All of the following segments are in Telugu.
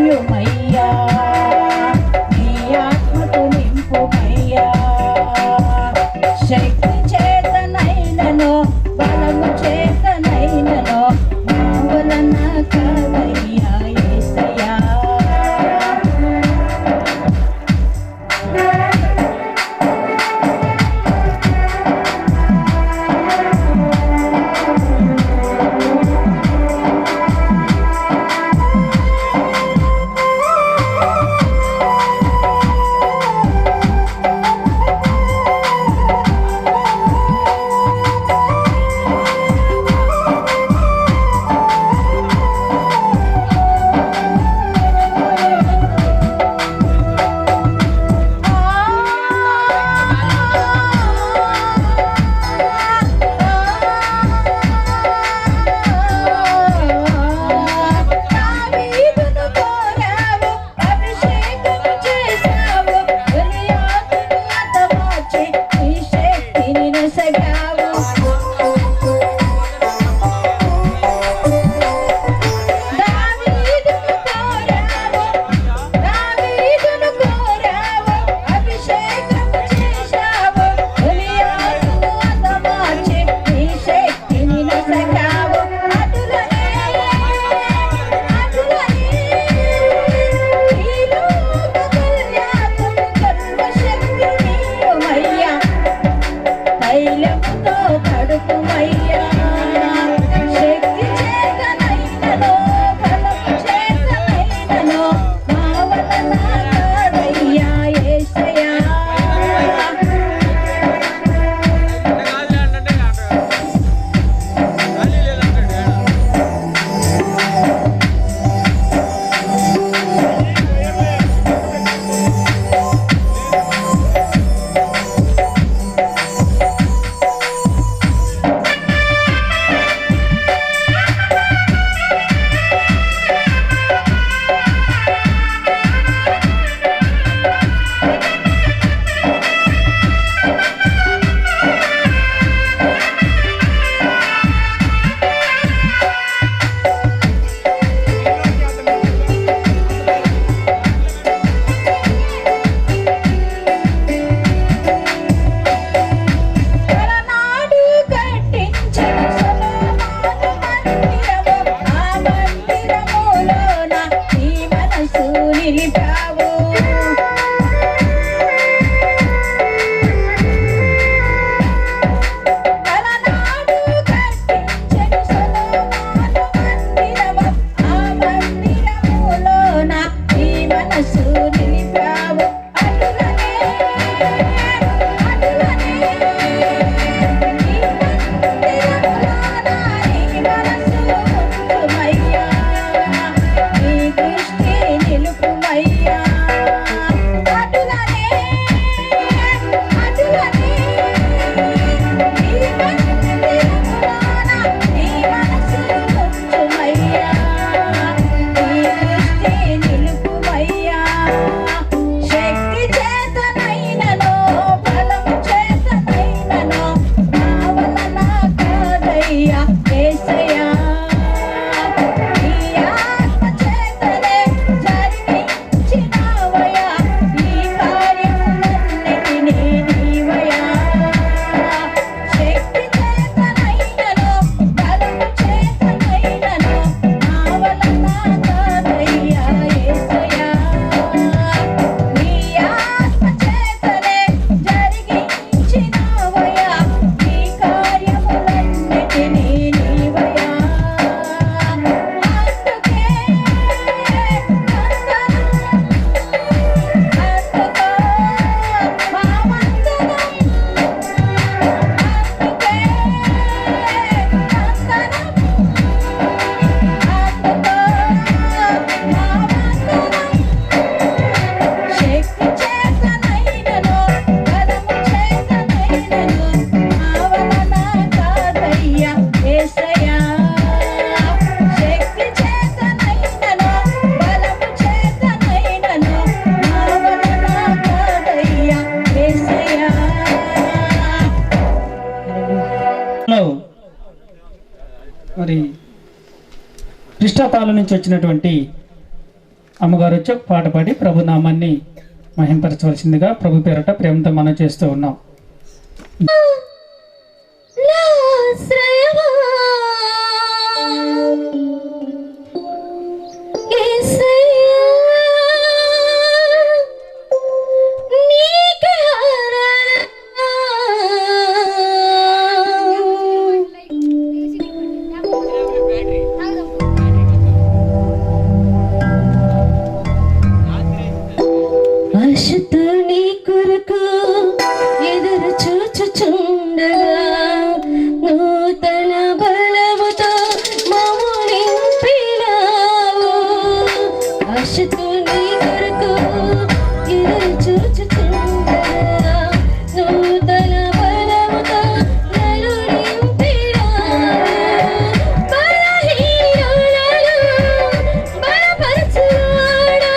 నీయుమయ్యా నీ ఆత్మతో నింపుమయ్యా శక్తి చేతనైనను బలము చేతనైనను నా వలన కాదయ్యా యేసయ్యా మరి కృష్ణపాల నుంచి వచ్చినటువంటి అమ్మగారు వచ్చి ఒక పాట పాడి ప్రభు నామాన్ని మహింపరచవలసిందిగా ప్రభు పేరట ప్రేమతో మనం చేస్తూ ఉన్నాం. ఆశతో నీ కొరకు ఎదురు చూచుచుండగా నూతన బలముతో మమ్ము నింపినావు. ఆశతో నీ కొరకు ఎదురు చూచుచుండగా నూతన బలముతో నన్ను నింపినావు. బలహీనులను బలపరచువాడా,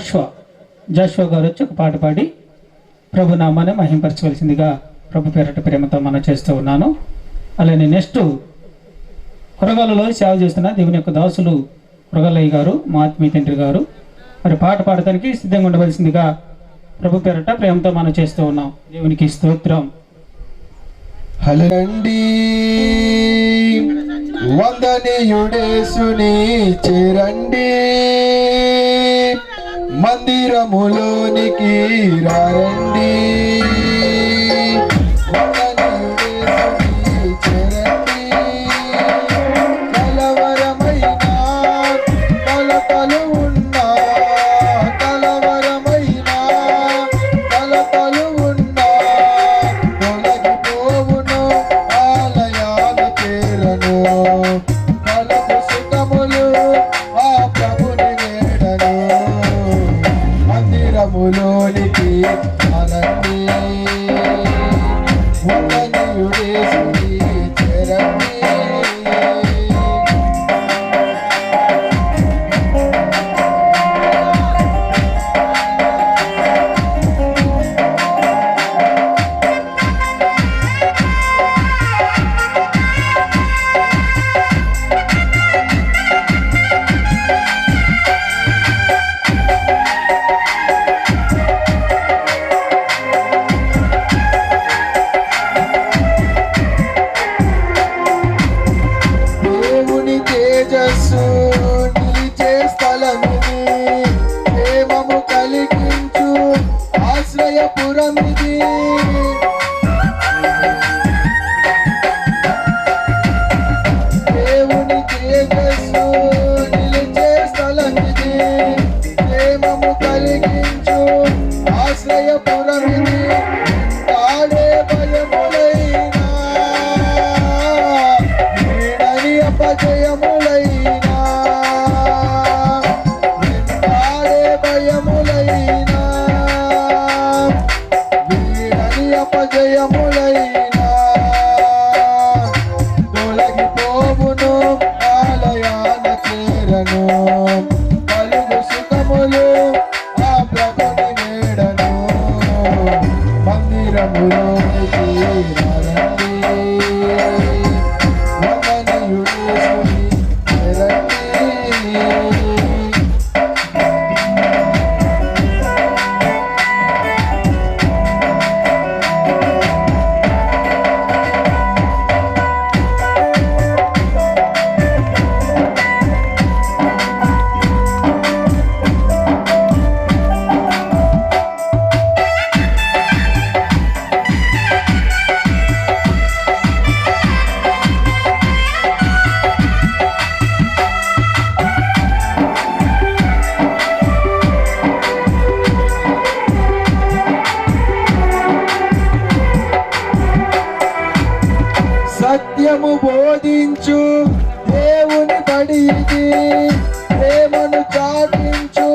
జాషువా గారు వచ్చి ఒక పాట పాడి ప్రభు నామాన్ని మహింపరచవలసిందిగా ప్రభు పేరట ప్రేమతో మనం చేస్తూ ఉన్నాను. అలానే నెక్స్ట్ కొరగాలలో సేవ చేస్తున్న దేవుని యొక్క దాసులు కొరగల్లయ్య గారు, మా ఆత్మీయ తండ్రి గారు మరి పాట పాడటానికి సిద్ధంగా ఉండవలసిందిగా ప్రభు పేరట ప్రేమతో మనం చేస్తూ ఉన్నాం. దేవునికి స్తోత్రం. హల్లెలూయా వందనీయుడేసుని చేరండి, మందిరములోనికి రారండి. వందనీయుడేసుని చేరండి, కలవరమైన కలతలు ఉన్నా, కలవరమైన కలతలు ఉన్నా తొలగిపోవును, ఆలయాల చేరను. కలుగు సుఖములు ఆ ప్రభుని వేడను, మందిరములోనికి అనండి. వందనీయుడేసుని చేరండి. దేవుని తేజస్సు నిలిచే స్థలమిది, ప్రేమము కలిగించు ఆశ్రయపురమిది. దేవుని తేజస్సు నిలిచే స్థలమిది, ప్రేమము కలిగించు ఆశ్రయపురమిది. తాడే భయములైనా వీడని అపజయములైనా, తాడే భయములైనా వీడని అపజయములైనా తొలగిపోవును, ఆలయాల చేరను. కలుగు సుఖములు ఆ ప్రభుని వేడను, మందిరములోనికి రారండి. వందనీయుడేసుని చేరండి. సత్యము బోధించు దేవుని బడి ఇది, ప్రేమను చాటించు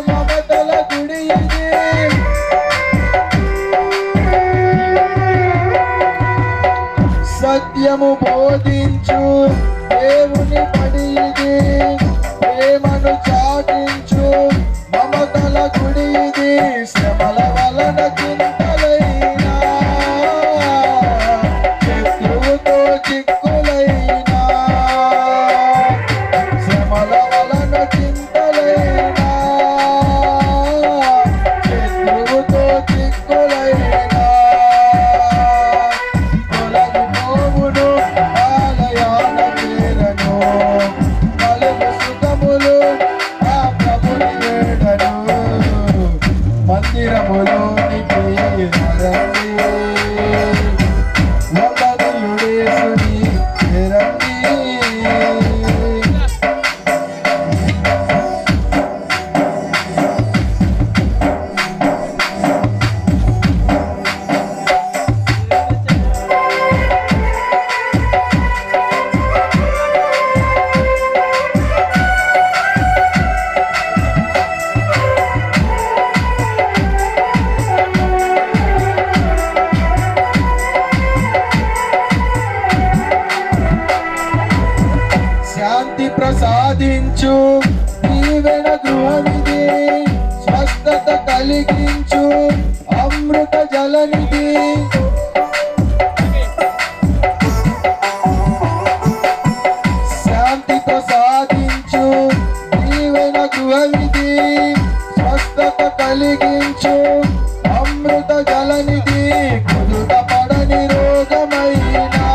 మమతల గుడి ఇది. సత్యము బోధించు దేవుని బడి ఇది, ప్రేమను చాటించు మమతల గుడి ఇది. శ్రమల వలన చింతలైనా, శత్రువుతో చిక్కులైనా, శ్రమల వలన చింతలైనా, శత్రువుతో చిక్కులైనా తొలగిపోవును, ఆలయాల చేరను. కలుగు సుఖములు ఆ ప్రభుని వేడను, మందిరములోనికి రండి. వందనీయుడేసుని చేరండి. శాంతి ప్రసాదించు దీవెన గృహమిది, స్వస్థత కలిగించు అమృత జలనిధి శాంతితో సాధించు దీవెన గృహనిధి స్వస్థత కలిగించు అమృత జలనిధి కుదుట పడని రోగమైనా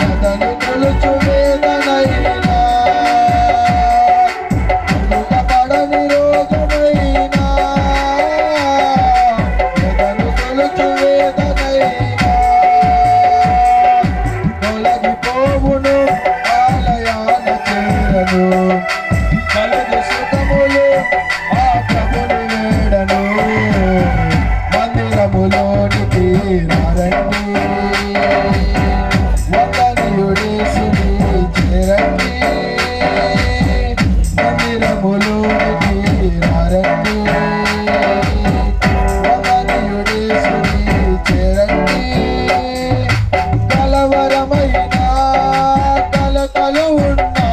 ఎదను తొలుచు వేదనైనా కుదుట పడని రోగమైనా ఎదను తొలుచు వేదనైనా తొలగిపోవును ఆలయాన చేరను కలుగు సుఖములు ఆ ప్రభుని వేడను మందిరములోనికి రండి వందనీయుడేసుని చేరండి మందిరములోనికి రండి వందనీయుడేసుని చేరండి కలవరమైన కలకలు ఉన్నా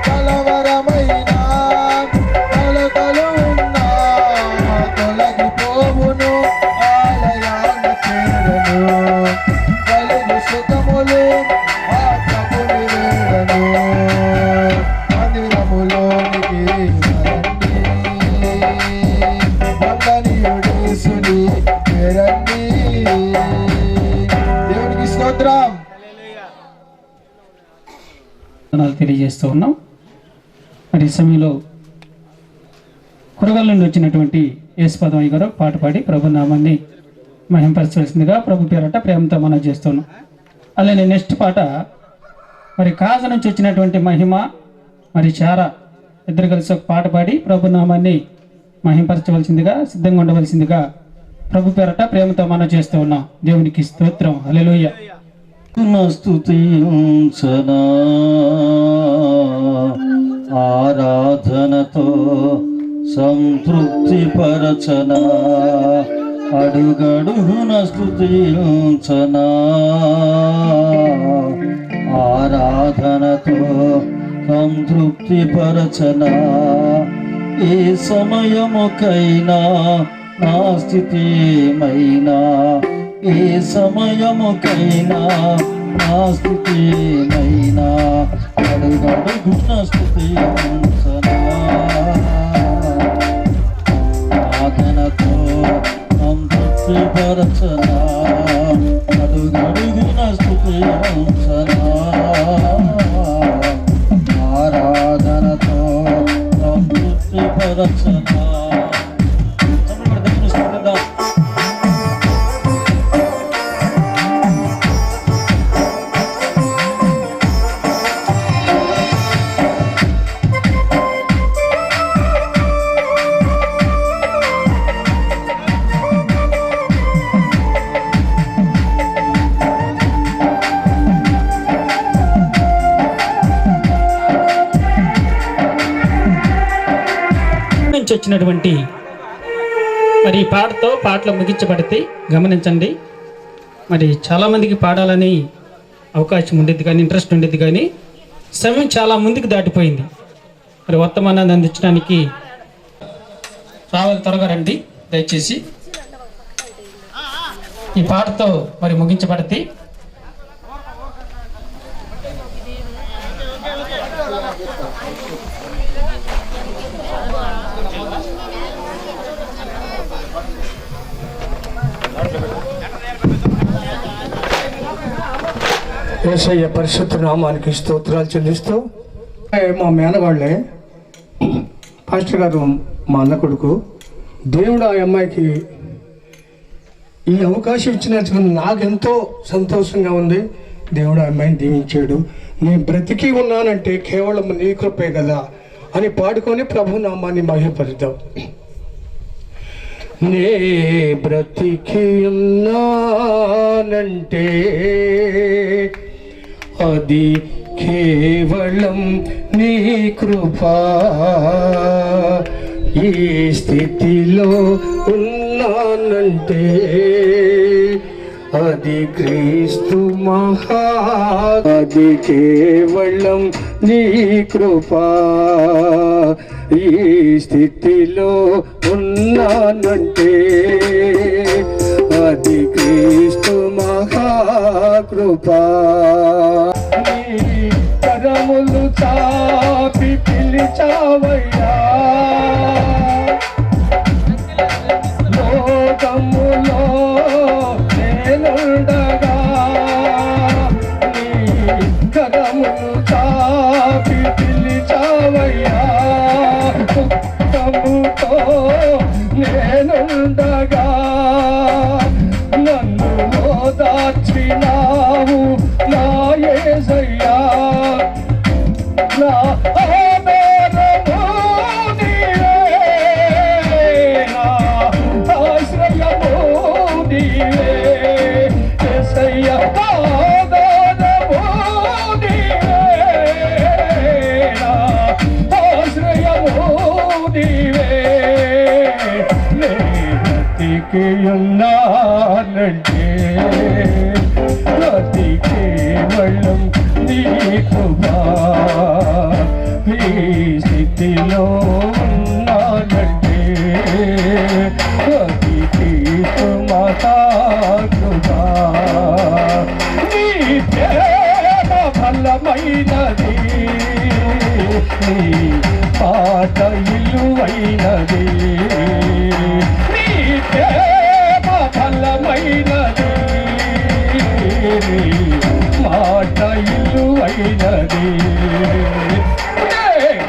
కలవరమైన కలకలు ఉన్నా తొలగిపోవును ఆలయాన చేరను కలుగు సుఖములు ఆ ప్రభుని వేడను మందిరములోనికి రండి వందనీయుడేసుని చేరండి. దేవునికి స్తోత్రం. వందనాలు తెలియజేస్తూ ఉన్నాం. మరి ఈ సమయంలో కురగల నుండి వచ్చినటువంటి యేసుపదమయ్య గారు పాట పాడి ప్రభు నామాన్ని మహింపరచవలసిందిగా ప్రభు పేరట ప్రేమతో మనం చేస్తున్నాం. అలానే నెక్స్ట్ పాట మరి కాజ నుంచి వచ్చినటువంటి మహిమ మరి చారా ఇద్దరు కలిసి ఒక పాట పాడి ప్రభు నామాన్ని మహింపరచవలసిందిగా సిద్ధంగా ఉండవలసిందిగా ప్రభు పేరట ప్రేమతో మనం చేస్తూ ఉన్నాం. దేవునికి స్తోత్రం. హల్లెలూయా. స్తుతించనా ఆరాధనతో సంతృప్తి పరచనా అడుగడుగున స్తుతించనా ఆరాధనతో సంతృప్తి పరచనా ఏ సమయముకైనా నా స్థితి ఏమైనా ఏ సమయముకైనా నా స్థితి ఏమైనా అడుగడుగున స్తుతించనా ఆరాధనతో సంతృప్తి పరచనా అడుగడుగున స్తుతించనా ఆరాధనతో సంతృప్తి పరచనా. నుంచి వచ్చినటువంటి మరి ఈ పాటతో పాటలు ముగించబడితే గమనించండి. మరి చాలామందికి పాడాలని అవకాశం ఉండేది కానీ ఇంట్రెస్ట్ ఉండేది కానీ సమయం చాలా ముందుకు దాటిపోయింది. మరి వర్తమానాన్ని అందించడానికి రావాలి, త్వరగా రండి దయచేసి. ఈ పాటతో మరి ముగించబడితే యేసయ్య పరిశుద్ధ నామానికి స్తోత్రాలు చెల్లిస్తూ మా మేనవాళ్ళే పాస్టర్ గారు మా అన్న కొడుకు. దేవుడు ఆ అమ్మాయికి ఈ అవకాశం ఇచ్చినందుకు నాకెంతో సంతోషంగా ఉంది. దేవుడు ఆ అమ్మాయిని దీవించాడు. నేను బ్రతికి ఉన్నానంటే కేవలం నీ కృపే కదా అని పాడుకొని ప్రభు నామాన్ని మహిమపరుద్దాం. నే బ్రతికి ఉన్నానంటే అది కేవలం నీ కృపా. ఈ స్థితిలో ఉన్నానంటే అది క్రీస్తు అది కేవలం నీ కృపా. ఈ స్థితిలో ఉన్నానంటే అది క్రీస్తు మహాకృపా. నీ కరములు చాపి పిలిచావయ్యా, లోకములో నేనుండగా నీ కరములు చాపి పిలిచావయ్యా, దుఃఖముతో నేనుండగా నన్ను ఓదార్చినావు నా యేసయ్యా. నా ఆధారము నీవే, నా ఆశ్రయము నీవే యేసయ్యా. నా ఆధారము నీవే, నా ఆశ్రయము నీవే. బ్రతికి ఉన్నానంటే అది కేవలం నీ కృపా. ఈ స్థితిలో ఉన్నానంటే అది క్రీస్తు మహాకృపా. నీ ప్రేమ బలమైనది, నీ మాట విలువైనది, నీ ప్రేమ బలమైనది, నీ మాట విలువైనది.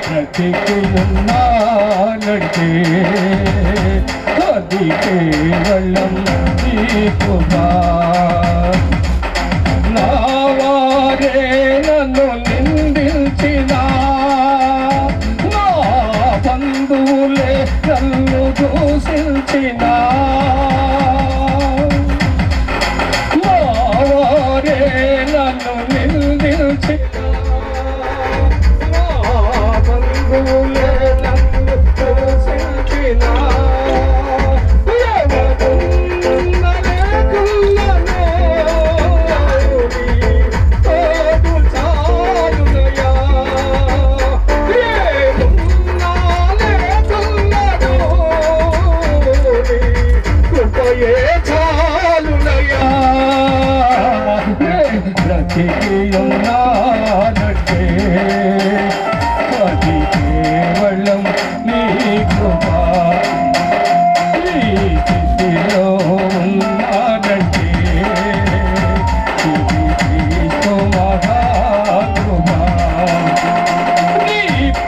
బ్రతికి ఉన్నానంటే అది కేవలం నీ కృపా. నా వారే నన్ను నిందించినా, నా బంధువులే నన్ను దూషించినా, నా వారే నన్ను నిందించినా, నా బంధువులే నన్ను దూషించినా, బ్రతికి ఉన్నానంటే అది కేవలం నీ కృపా. ఈ స్థితిలో ఉన్నానంటే ఇది క్రీస్తు మహాకృపా. నీ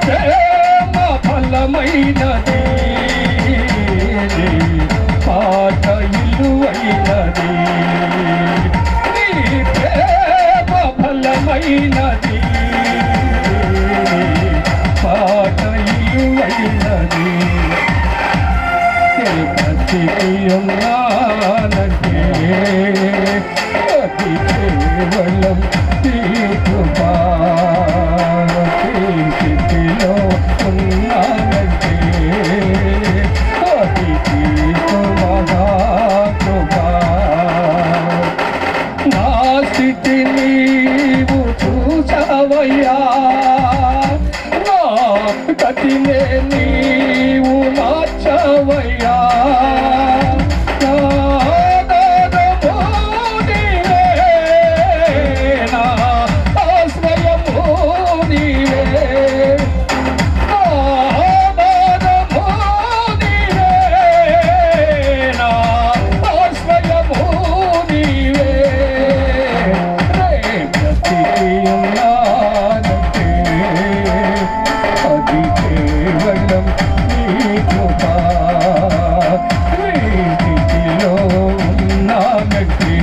ప్రేమ బలమైనది, నీ మాట విలువైనది, నీ ప్రేమ బలమైనది, మాట విలువైనది. బ్రతికి ఉన్నానంటే అది కేవలం నీ కృపా. ఈ స్థితిలో ఉన్నానంటే అది క్రీస్తు మహాకృపా. నా స్థితి నీవు చూసావయ్యా, నా గతినే నీవు మార్చవయ్యా. నా ఆధారము నీవే, నా ఆశ్రయము నీవే, నా ఆధారము నీవే, నా ఆశ్రయము నీవే. బ్రతికి ఉన్నానంటే అది కేవలం నీ కృపా. ఈ స్థితిలో ఉన్నానంటే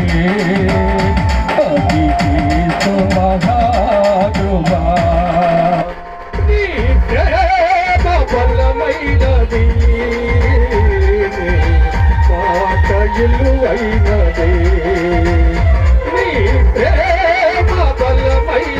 అది క్రీస్తు మహాకృపా. నీ ప్రేమ బలమైనది, మాట విలువైనది, నీ ప్రేమ బలమైనది,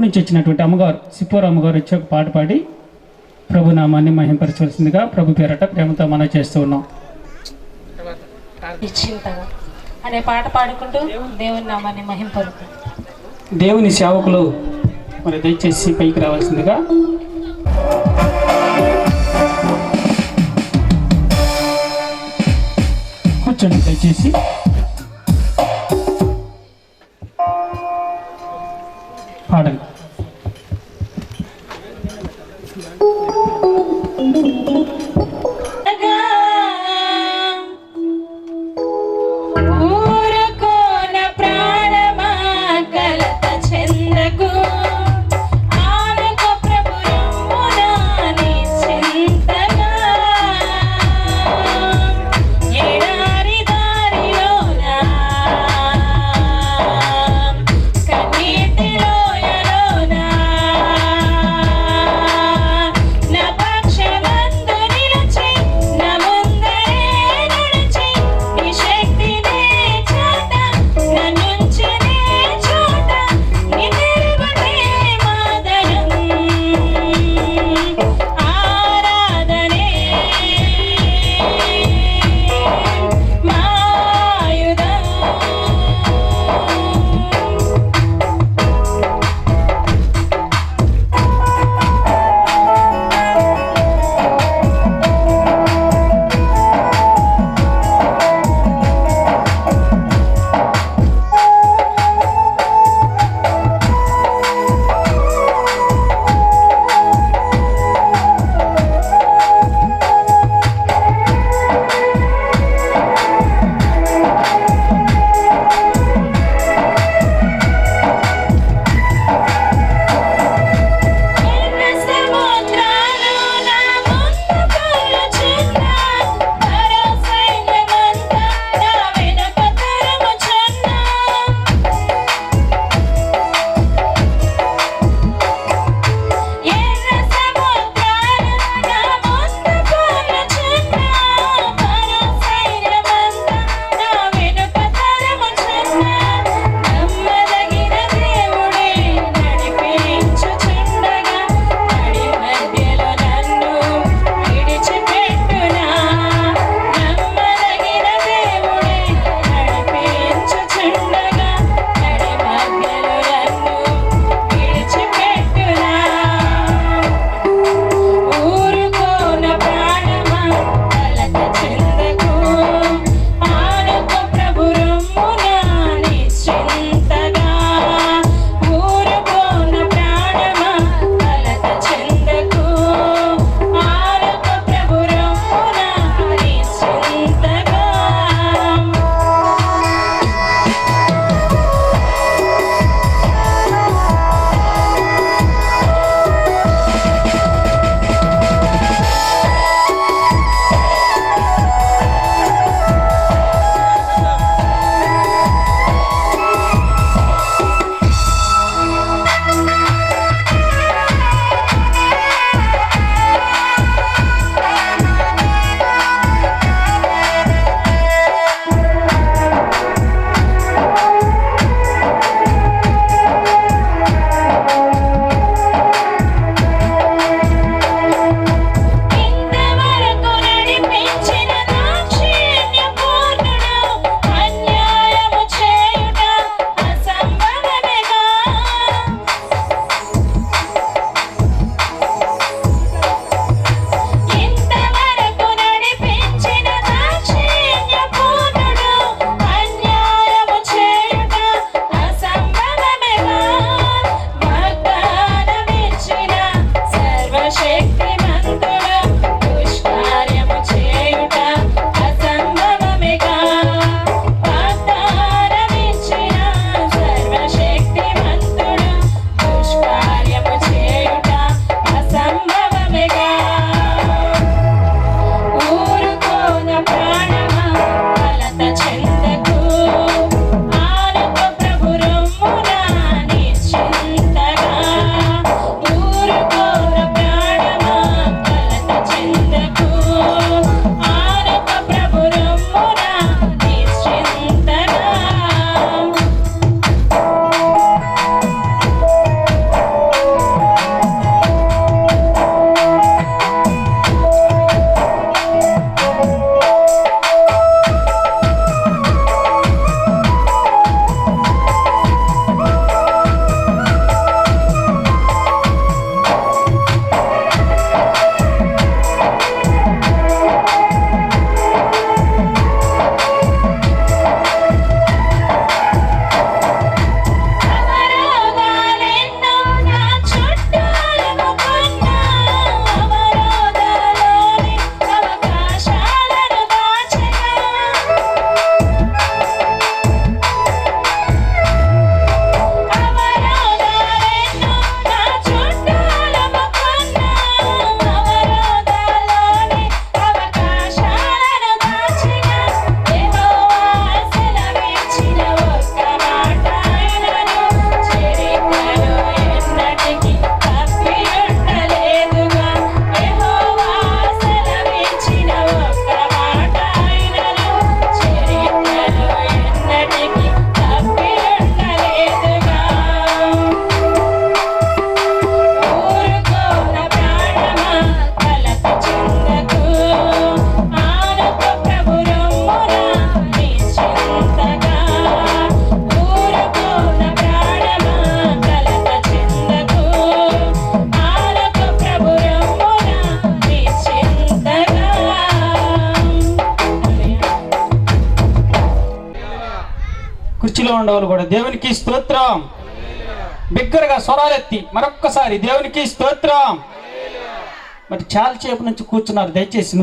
నుంచి వచ్చినటువంటి అమ్మగారు సిప్పోర అమ్మగారు వచ్చి ఒక పాట పాడి ప్రభు నామాన్ని మహింపరచవలసిందిగా ప్రభు పేరట ప్రేమతో మనం చేస్తూ ఉన్నాం. నిశ్చింతగా అనే పాట పాడుకుంటూ దేవుని నామాన్ని మహింపరుతాం. దేవుని సేవకులు మరి దయచేసి పైకి రావాల్సిందిగా. కూర్చోండి దయచేసి. పాడండి. ఊరుకోన ప్రాణమా కలత చెందకు, ఆనక ప్రభు రమ్మునా నిశ్చింతగా. ఎడారి దారిలో కుర్చీలో ఉండేవాళ్ళు కూడా దేవునికి స్తోత్రం. బిగ్గరగా స్వరాలెత్తి మరొక్కసారి దేవునికి స్తోత్రం. మరి చాలా సేపు నుంచి కూర్చున్నారు, దయచేసి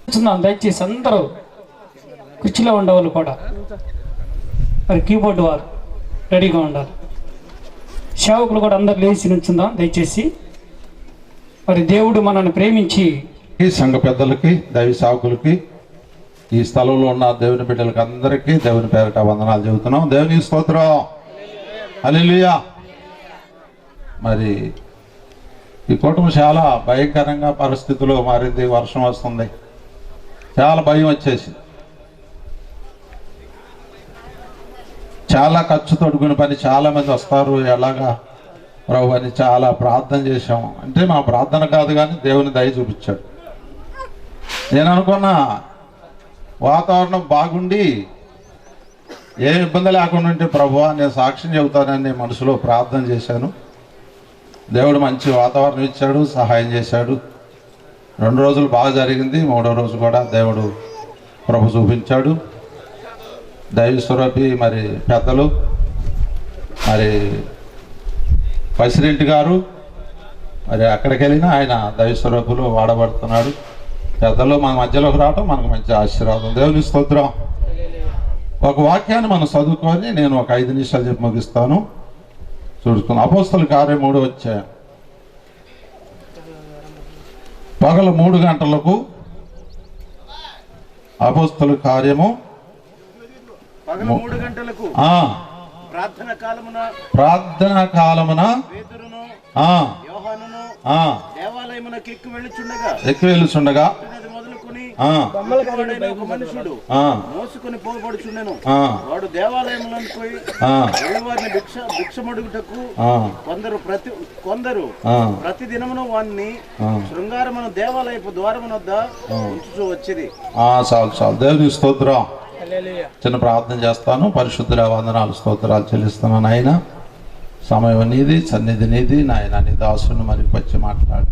కూర్చున్నాం, దయచేసి అందరూ కుర్చీలో ఉండేవాళ్ళు కూడా మరి కీబోర్డు వారు రెడీగా ఉండాలి. సేవకులు కూడా అందరు లేచి నుంచుందాం దయచేసి. మరి దేవుడు మనల్ని ప్రేమించి ఈ సంఘ పెద్దలకి, దైవ సేవకులకి, ఈ స్థలంలో ఉన్న దేవుని బిడ్డలకి అందరికీ దేవుని పేరిట వందనాలు చెబుతున్నాం. దేవుని స్తోత్రం. హల్లెలూయా. మరి ఈ కుటుంబం చాలా భయంకరంగా పరిస్థితుల్లో మారింది. వర్షం వస్తుంది, చాలా భయం వచ్చేసింది. చాలా ఖర్చు తొడుగుని పని, చాలా మంది వస్తారు ఎలాగా ప్రభు అని చాలా ప్రార్థన చేశాం. అంటే మా ప్రార్థన కాదు కానీ దేవుని దయ చూపించాడు. నేను అనుకున్నా వాతావరణం బాగుండి ఏ ఇబ్బంది లేకుండా ఉంటే ప్రభువా నేను సాక్ష్యం చెబుతానని మనసులో ప్రార్థన చేశాను. దేవుడు మంచి వాతావరణం ఇచ్చాడు, సహాయం చేశాడు. 2 రోజులు బాగా జరిగింది. 3వ రోజు కూడా దేవుడు ప్రభు చూపించాడు. దైవ స్వరూపి మరి పెద్దలు, మరి ప్రెసిడెంట్ గారు మరి అక్కడికి వెళ్ళినా ఆయన దైవ స్వరూపులు వాడబడుతున్నాడు. పెద్దలు మన మధ్యలోకి రావటం మనకు మంచి ఆశీర్వాదం. దేవుని స్తోత్రం. ఒక వాక్యాన్ని మనం చదువుకొని నేను ఒక 5 నిమిషాలు చెప్పి ముగిస్తాను. చూసుకున్నాం. అపోస్తలుల కార్యం 3వ అధ్యాయం. పగలు 3 గంటలకు అపోస్తలుల కార్యము పగలు 3 గంటలకు ప్రార్థన కాలమున పేతురును ఆ యోహానును ఆ దేవాలయమునకు ఎక్కి వెళ్ళుచుండగా మొదలుకొని ఆ ఒక మనుషుడు మోసుకొని పోబడుచుండెను. ఆ వాడు దేవాలయములను పోయి ఆ వారిని భిక్షమడుగుటకు కొందరు ప్రతి దినమును వారిని శృంగారమున దేవాలయపు ద్వారమున వద్ద ఉంచుచూ వచ్చింది. చాలు. దేవుని స్తోత్రం. చిన్న ప్రార్థన చేస్తాను. పరిశుద్ధుల వందనాలు, స్తోత్రాలు చెల్లిస్తున్నాను. ఆయన సమయం నీది, సన్నిధి నీది. నాయన నీ దాసుని మరి వచ్చి మాట్లాడు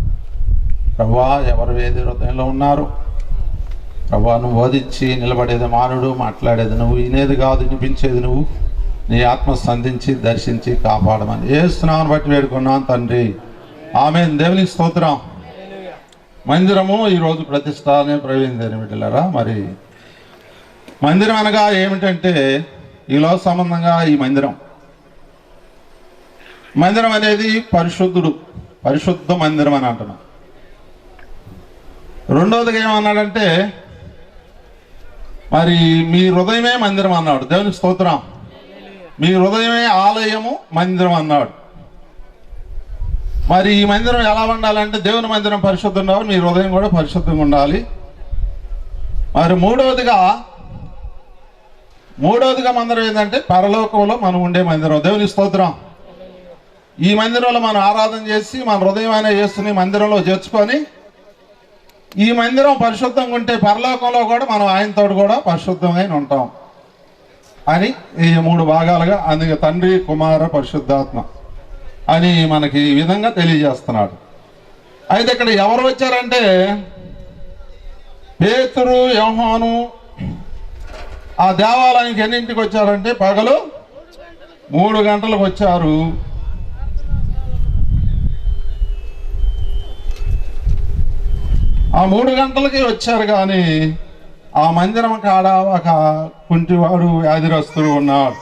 ప్రభువా. ఎవరు ఏది హృదయంలో ఉన్నారు ప్రభువా, నువ్వు బోధించి నిలబడేది మానుడు, మాట్లాడేది నువ్వు, వినేది కాదు వినిపించేది నువ్వు. నీ ఆత్మ సంధించి దర్శించి కాపాడమని ఏస్తున్నాను బట్టి వేడుకున్నాను తండ్రి. ఆమేన్. దేవుని స్తోత్రం. మందిరము ఈరోజు ప్రతిష్ట అనే ప్రవీణ్ బిడ్డలారా. మరి మందిరం అనగా ఏమిటంటే ఈ లోక సంబంధంగా ఈ మందిరం అనేది పరిశుద్ధ మందిరం అని అంటున్నాం. రెండవదిగా ఏమన్నాడంటే మరి మీ హృదయమే మందిరం అన్నాడు. దేవుని స్తోత్రం. మీ హృదయమే ఆలయము, మందిరం అన్నాడు. మరి ఈ మందిరం ఎలా ఉండాలంటే దేవుని మందిరం పరిశుద్ధంగా ఉండాలి, మీ హృదయం కూడా పరిశుద్ధంగా ఉండాలి. మరి మూడవదిగా మందిరం ఏంటంటే పరలోకంలో మనం ఉండే మందిరం. దేవుని స్తోత్రం. ఈ మందిరంలో మనం ఆరాధన చేసి మన హృదయం అయినా యేసుని మందిరంలో చేర్చుకొని ఈ మందిరం పరిశుద్ధంగా ఉంటే పరలోకంలో కూడా మనం ఆయనతో కూడా పరిశుద్ధంగా ఉంటాం అని ఈ 3 భాగాలుగా, అందుకే తండ్రి, కుమార, పరిశుద్ధాత్మ అని మనకి ఈ విధంగా తెలియజేస్తున్నాడు. అయితే ఇక్కడ ఎవరు వచ్చారంటే పేతురు, యోహాను ఆ దేవాలయానికి ఎన్నింటికి వచ్చారంటే పగలు 3 గంటలకు వచ్చారు. ఆ 3 గంటలకి వచ్చారు. కానీ ఆ మందిరం కాడ ఒక కుంటివాడు, వ్యాధిరస్తుడు ఉన్నాడు.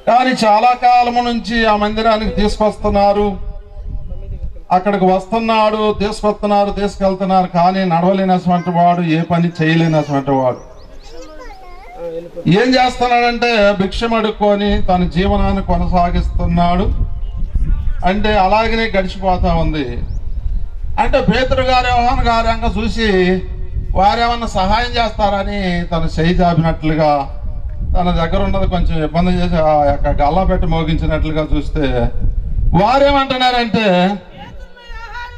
కానీ చాలా కాలం నుంచి ఆ మందిరానికి తీసుకొస్తున్నారు, అక్కడికి వస్తున్నాడు, తీసుకెళ్తున్నారు. కానీ నడవలేనటువంటి వాడు, ఏ పని చేయలేనటువంటి వాడు ఏం చేస్తున్నాడంటే భిక్షం అడుక్కొని తన జీవనాన్ని కొనసాగిస్తున్నాడు. అంటే అలాగనే గడిచిపోతా ఉంది. అంటే పేతురు గారు, యోహాను గారు అంక చూసి వారేమన్నా సహాయం చేస్తారని తను చేయి చాపినట్లుగా, తన దగ్గర ఉన్నది కొంచెం ఇబ్బంది చేసి ఆ యొక్క గల్లా పెట్టి మోగించినట్లుగా చూస్తే వారేమంటున్నారంటే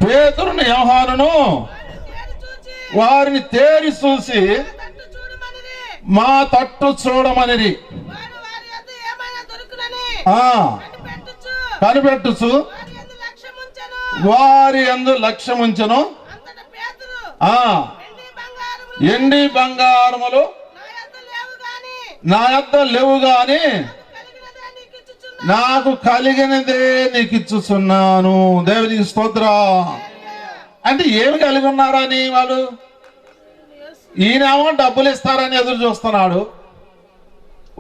పేతురుని, యోహానును వారిని తేరి చూసి మా తట్టు చూడమని కనిపెట్టుచు వారి యందు లక్ష్యముంచెను. ఎండి బంగారములు నా యొద్ద లేవు గాని నాకు కలిగినదే నీకు ఇచ్చుచున్నాను. దేవునికి స్తోత్రం. అంటే ఏమి కలిగి ఉన్నారని వాళ్ళు, ఈయనేమో డబ్బులు ఇస్తారని ఎదురు చూస్తున్నాడు,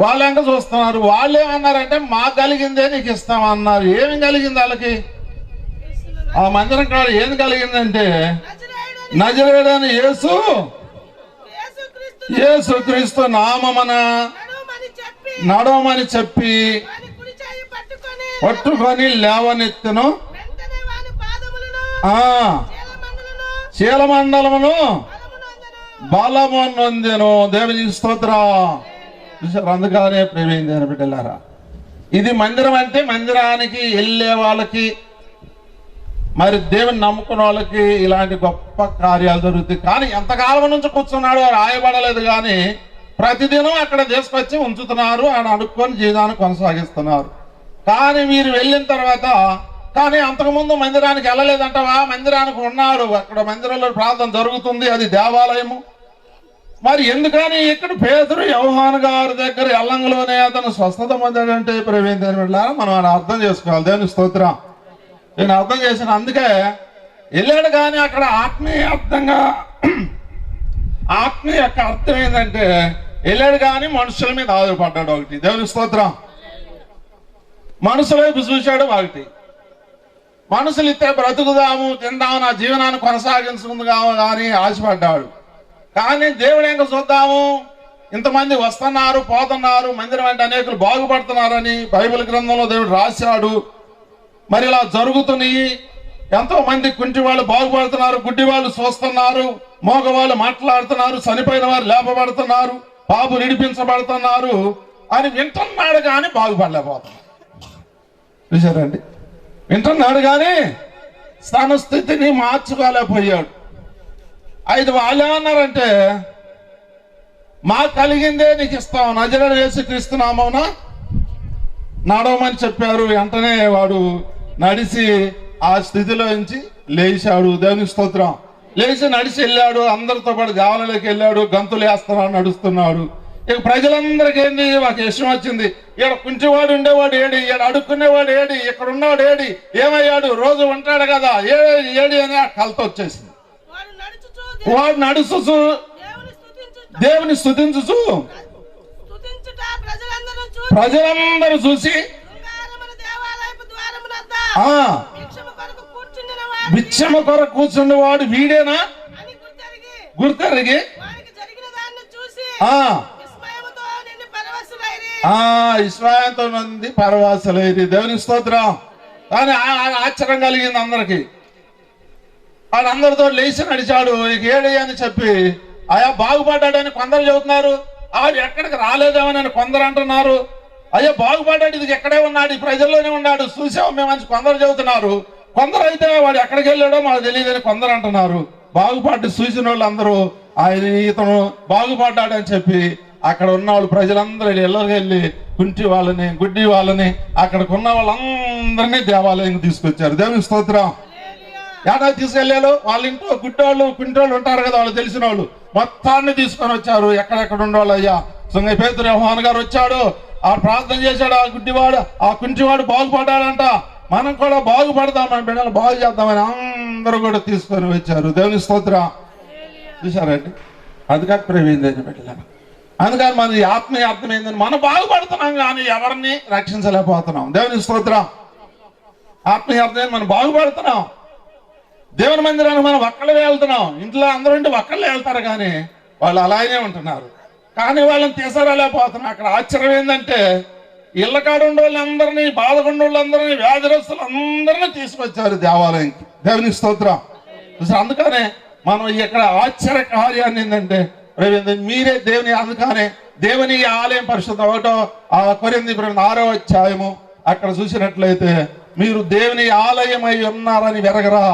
వాళ్ళు ఇంకా చూస్తున్నారు. వాళ్ళు ఏమన్నారంటే మాకు కలిగిందే నీకు ఇస్తామన్నారు. ఏమి కలిగింది వాళ్ళకి? ఆ మందిరం కాడ ఏం కలిగిందంటే నజరేయుడైన యేసుక్రీస్తు నామమున నడవమని చెప్పి పట్టుకొని లేవనెత్తెను. శీలమండలమును బలము నొందెను. దేవునికి స్తోత్రం. అందుకనే ప్రేమించిన బిడ్డలారా, ఇది మందిరం అంటే మందిరానికి వెళ్ళే వాళ్ళకి, మరి దేవుని నమ్ముకున్న వాళ్ళకి ఇలాంటి గొప్ప కార్యాలు జరుగుతాయి. కానీ ఎంతకాలం నుంచి కూర్చున్నాడు రాయబడలేదు, కానీ ప్రతిదినం అక్కడ తీసుకొచ్చి ఉంచుతున్నారు, ఆయన అడుక్కొని జీవితాన్ని కొనసాగిస్తున్నారు. కానీ మీరు వెళ్ళిన తర్వాత, కానీ అంతకుముందు మందిరానికి వెళ్ళలేదంటవా? మందిరానికి ఉన్నాడు, అక్కడ మందిరంలో ప్రార్థన జరుగుతుంది, అది దేవాలయము. మరి ఎందుకని ఇక్కడ పేతురు యోహాను గారి దగ్గర ఎల్లంలోనే అతను స్వస్థత పొందాడంటే ప్రేమించారు. మనం అర్థం చేసుకోవాలి. దేవుని స్తోత్రం. నేను అర్థం చేసిన అందుకే వెళ్ళాడు. కానీ అక్కడ ఆత్మీయ యొక్క అర్థం ఏంటంటే వెళ్ళాడు కానీ మనుషుల మీద ఆధారపడ్డాడు. ఒకటి దేవుని స్తోత్రం. మనుషుల వైపు చూశాడు. ఒకటి మనుషులు ఇస్తే బ్రతుకుదాము, తిందాము, నా జీవనాన్ని కొనసాగించుకుందాము కానీ ఆశపడ్డాడు. కానీ దేవుడు ఇంకా చూద్దాము, ఇంతమంది వస్తున్నారు పోతున్నారు, మందిరం అంటే అనేకులు బాగుపడుతున్నారని బైబిల్ గ్రంథంలో దేవుడు రాశాడు. మరి ఇలా జరుగుతున్నాయి. ఎంతో మంది కుంటి వాళ్ళు బాగుపడుతున్నారు, గుడ్డి వాళ్ళు చూస్తున్నారు, మోగవాళ్ళు మాట్లాడుతున్నారు, చనిపోయిన వారు లేపబడుతున్నారు, పాపు నిడిపించబడుతున్నారు అని వింటున్నాడు కానీ బాగుపడలేకపోతున్నాడు. చూసారండి, వింటున్నాడు కానీ తన స్థితిని మార్చుకోలేకపోయాడు. అయితే వాళ్ళు ఏమన్నారంటే మాకు కలిగిందే నీకు ఇస్తాం, నజరేయుడైన యేసుక్రీస్తు నామమున నడవమని చెప్పారు. వెంటనే వాడు నడిచి ఆ స్థితిలో నుంచి లేచాడు. దేవుని స్తోత్రం. లేచి నడిచి వెళ్ళాడు, అందరితో పాటు దేవాలయంలోకి వెళ్ళాడు, గంతులు వేస్తున్నాడు, నడుస్తున్నాడు. ఇక ప్రజలందరికీ ఏంది ఒక ఇష్టం వచ్చింది. ఇక్కడ కుంటివాడు ఉండేవాడు ఏడి, ఇక్కడ అడుక్కునేవాడు ఏడి, ఇక్కడ ఉన్నవాడు ఏడి, ఏమయ్యాడు, రోజు ఉంటాడు కదా ఏడి అని ఆ కలత వచ్చేసింది. వాడు నడుచుచు దేవుని స్తుతించుచు ప్రజలందరూ చూసి భిక్షమ కొరకు కూర్చుండేవాడు వీడేనా గుర్తెరిగి విస్మయంతో నుండి పరవశులైరి. దేవుని స్తోత్రం. కానీ ఆశ్చర్యం కలిగింది అందరికి. వాళ్ళందరితో లేచి నడిచాడు. ఇక ఏడి అని చెప్పి అయ్యా బాగుపడ్డాడని కొందరు చెబుతున్నారు, ఆడు ఎక్కడికి రాలేదేమని కొందరు అంటున్నారు. అయ్యా బాగుపడ్డాడు, ఇది ఎక్కడే ఉన్నాడు, ఈ ప్రజల్లోనే ఉన్నాడు, చూసాము మేమని కొందరు చెబుతున్నారు. కొందరు అయితే వాడు ఎక్కడికి వెళ్ళాడో మాకు తెలియదని కొందరు అంటున్నారు. బాగుపడ్డ చూసిన వాళ్ళు అందరూ ఆయన ఇతను బాగుపడ్డాడని చెప్పి అక్కడ ఉన్న వాళ్ళు ప్రజలందరూ ఇళ్ళకి వెళ్ళి కుంటి వాళ్ళని గుడ్డి వాళ్ళని అక్కడికి ఉన్న వాళ్ళందరినీ దేవాలయం తీసుకొచ్చారు. దేవుని స్తోత్రం. ఏడాది తీసుకెళ్ళారు. వాళ్ళ ఇంట్లో గుడ్డోళ్ళు కుంటోళ్ళు ఉంటారు కదా, వాళ్ళు తెలిసిన వాళ్ళు మొత్తాన్ని తీసుకొని వచ్చారు. ఎక్కడెక్కడ ఉండేవాళ్ళు. అయ్యా పేతురు యోహాను గారు వచ్చాడు, ఆ ప్రార్థన చేశాడు, ఆ గుడ్డివాడు ఆ కుంటివాడు బాగుపడ్డాడంట, మనం కూడా బాగుపడదాం, మన బిడ్డలు బాగు చేద్దామని అందరూ కూడా తీసుకొని వచ్చారు. దేవుని స్తోత్రం. చూసారండి, అందుకని ప్రేమిందని బిడ్డలు. అందుకని మన ఆత్మీయ అర్థం ఏంటని మనం బాగుపడుతున్నాం కానీ ఎవరిని రక్షించలేకపోతున్నాం. దేవుని స్తోత్రం. ఆత్మీయ అర్థం మనం బాగుపడుతున్నాం. దేవుని మందిరానికి మనం ఒక్కళ్ళే వెళ్తున్నాం. ఇంట్లో అందరూ ఉంటే ఒక్కళ్ళే వెళ్తారు కానీ వాళ్ళు అలాగే ఉంటున్నారు. కానీ వాళ్ళని తీసుకురాలేకపోతున్నాం. అక్కడ ఆశ్చర్యం ఏంటంటే ఇళ్ళ కాడ ఉండే వాళ్ళందరినీ, బాధగుండే వాళ్ళందరినీ, వ్యాధిరస్తులందరినీ తీసుకొచ్చారు దేవాలయంకి. దేవుని స్తోత్రం. అందుకనే మనం ఇక్కడ ఆశ్చర్య కార్యాన్ని ఏంటంటే మీరే దేవుని, అందుకనే దేవుని ఆలయం పరిశుద్ధ 1 కొరింథీ 6వ అధ్యాయము అక్కడ చూసినట్లయితే మీరు దేవుని ఆలయమై ఉన్నారని వెరగరా,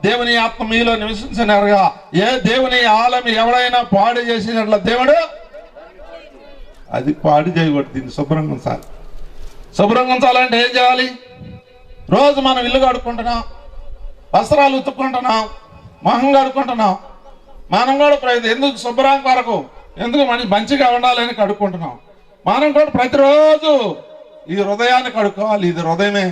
దేవుని ఆత్మ మీలో నివసించనరగా, ఏ దేవుని ఆలయం ఎవడైనా పాడు చేసినట్ల దేవుడు అది పాడు చేయకూడదు. దీన్ని శుభ్రంగా ఉంచాలి. శుభ్రంగా ఉంచాలంటే ఏం చేయాలి? రోజు మనం ఇల్లు కడుక్కుంటున్నాం, వస్త్రాలు ఉతుక్కుంటున్నాం, మొహం కడుక్కుంటున్నాం. మనం కూడా ఎందుకు శుభ్రం కొరకు, ఎందుకు మంచిగా ఉండాలని కడుక్కుంటున్నాం. మనం కూడా ప్రతిరోజు ఈ హృదయాన్ని కడుక్కోవాలి. ఇది హృదయమే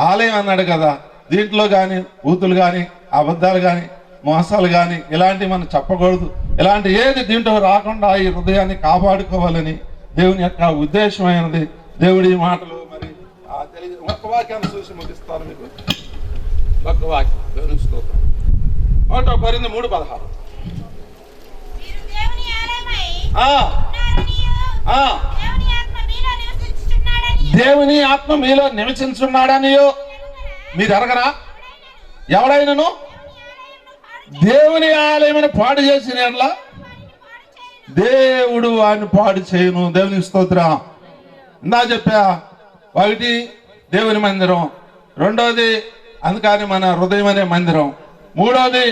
ఆలయం అన్నాడు కదా. దీంట్లో కానీ బూతులు కానీ అబద్ధాలు కానీ మోసాలు కానీ ఇలాంటివి మనం చెప్పకూడదు. ఇలాంటి ఏది దీంట్లో రాకుండా ఈ హృదయాన్ని కాపాడుకోవాలని దేవుని యొక్క ఉద్దేశమైనది. దేవుడి మాటలు మరి ఒక్క వాక్యాన్ని చూసి ముగిస్తాను మీకు. ఒక్క వాక్యం దేవుని స్తోత్రం. 1 కొరింథీ 3:16. దేవుని ఆత్మ మీలో నివసించున్నాడనియో మీరు ఎరగరా? ఎవడైనను దేవుని ఆలయమని పాడు చేసిన ఎట్లా దేవుడు వాడిని పాడు చేయను. దేవుని స్తోత్రం. ఇందా చెప్పా, 1 దేవుని మందిరం, 2వది అందుకని మన హృదయం అనే మందిరం, 3వది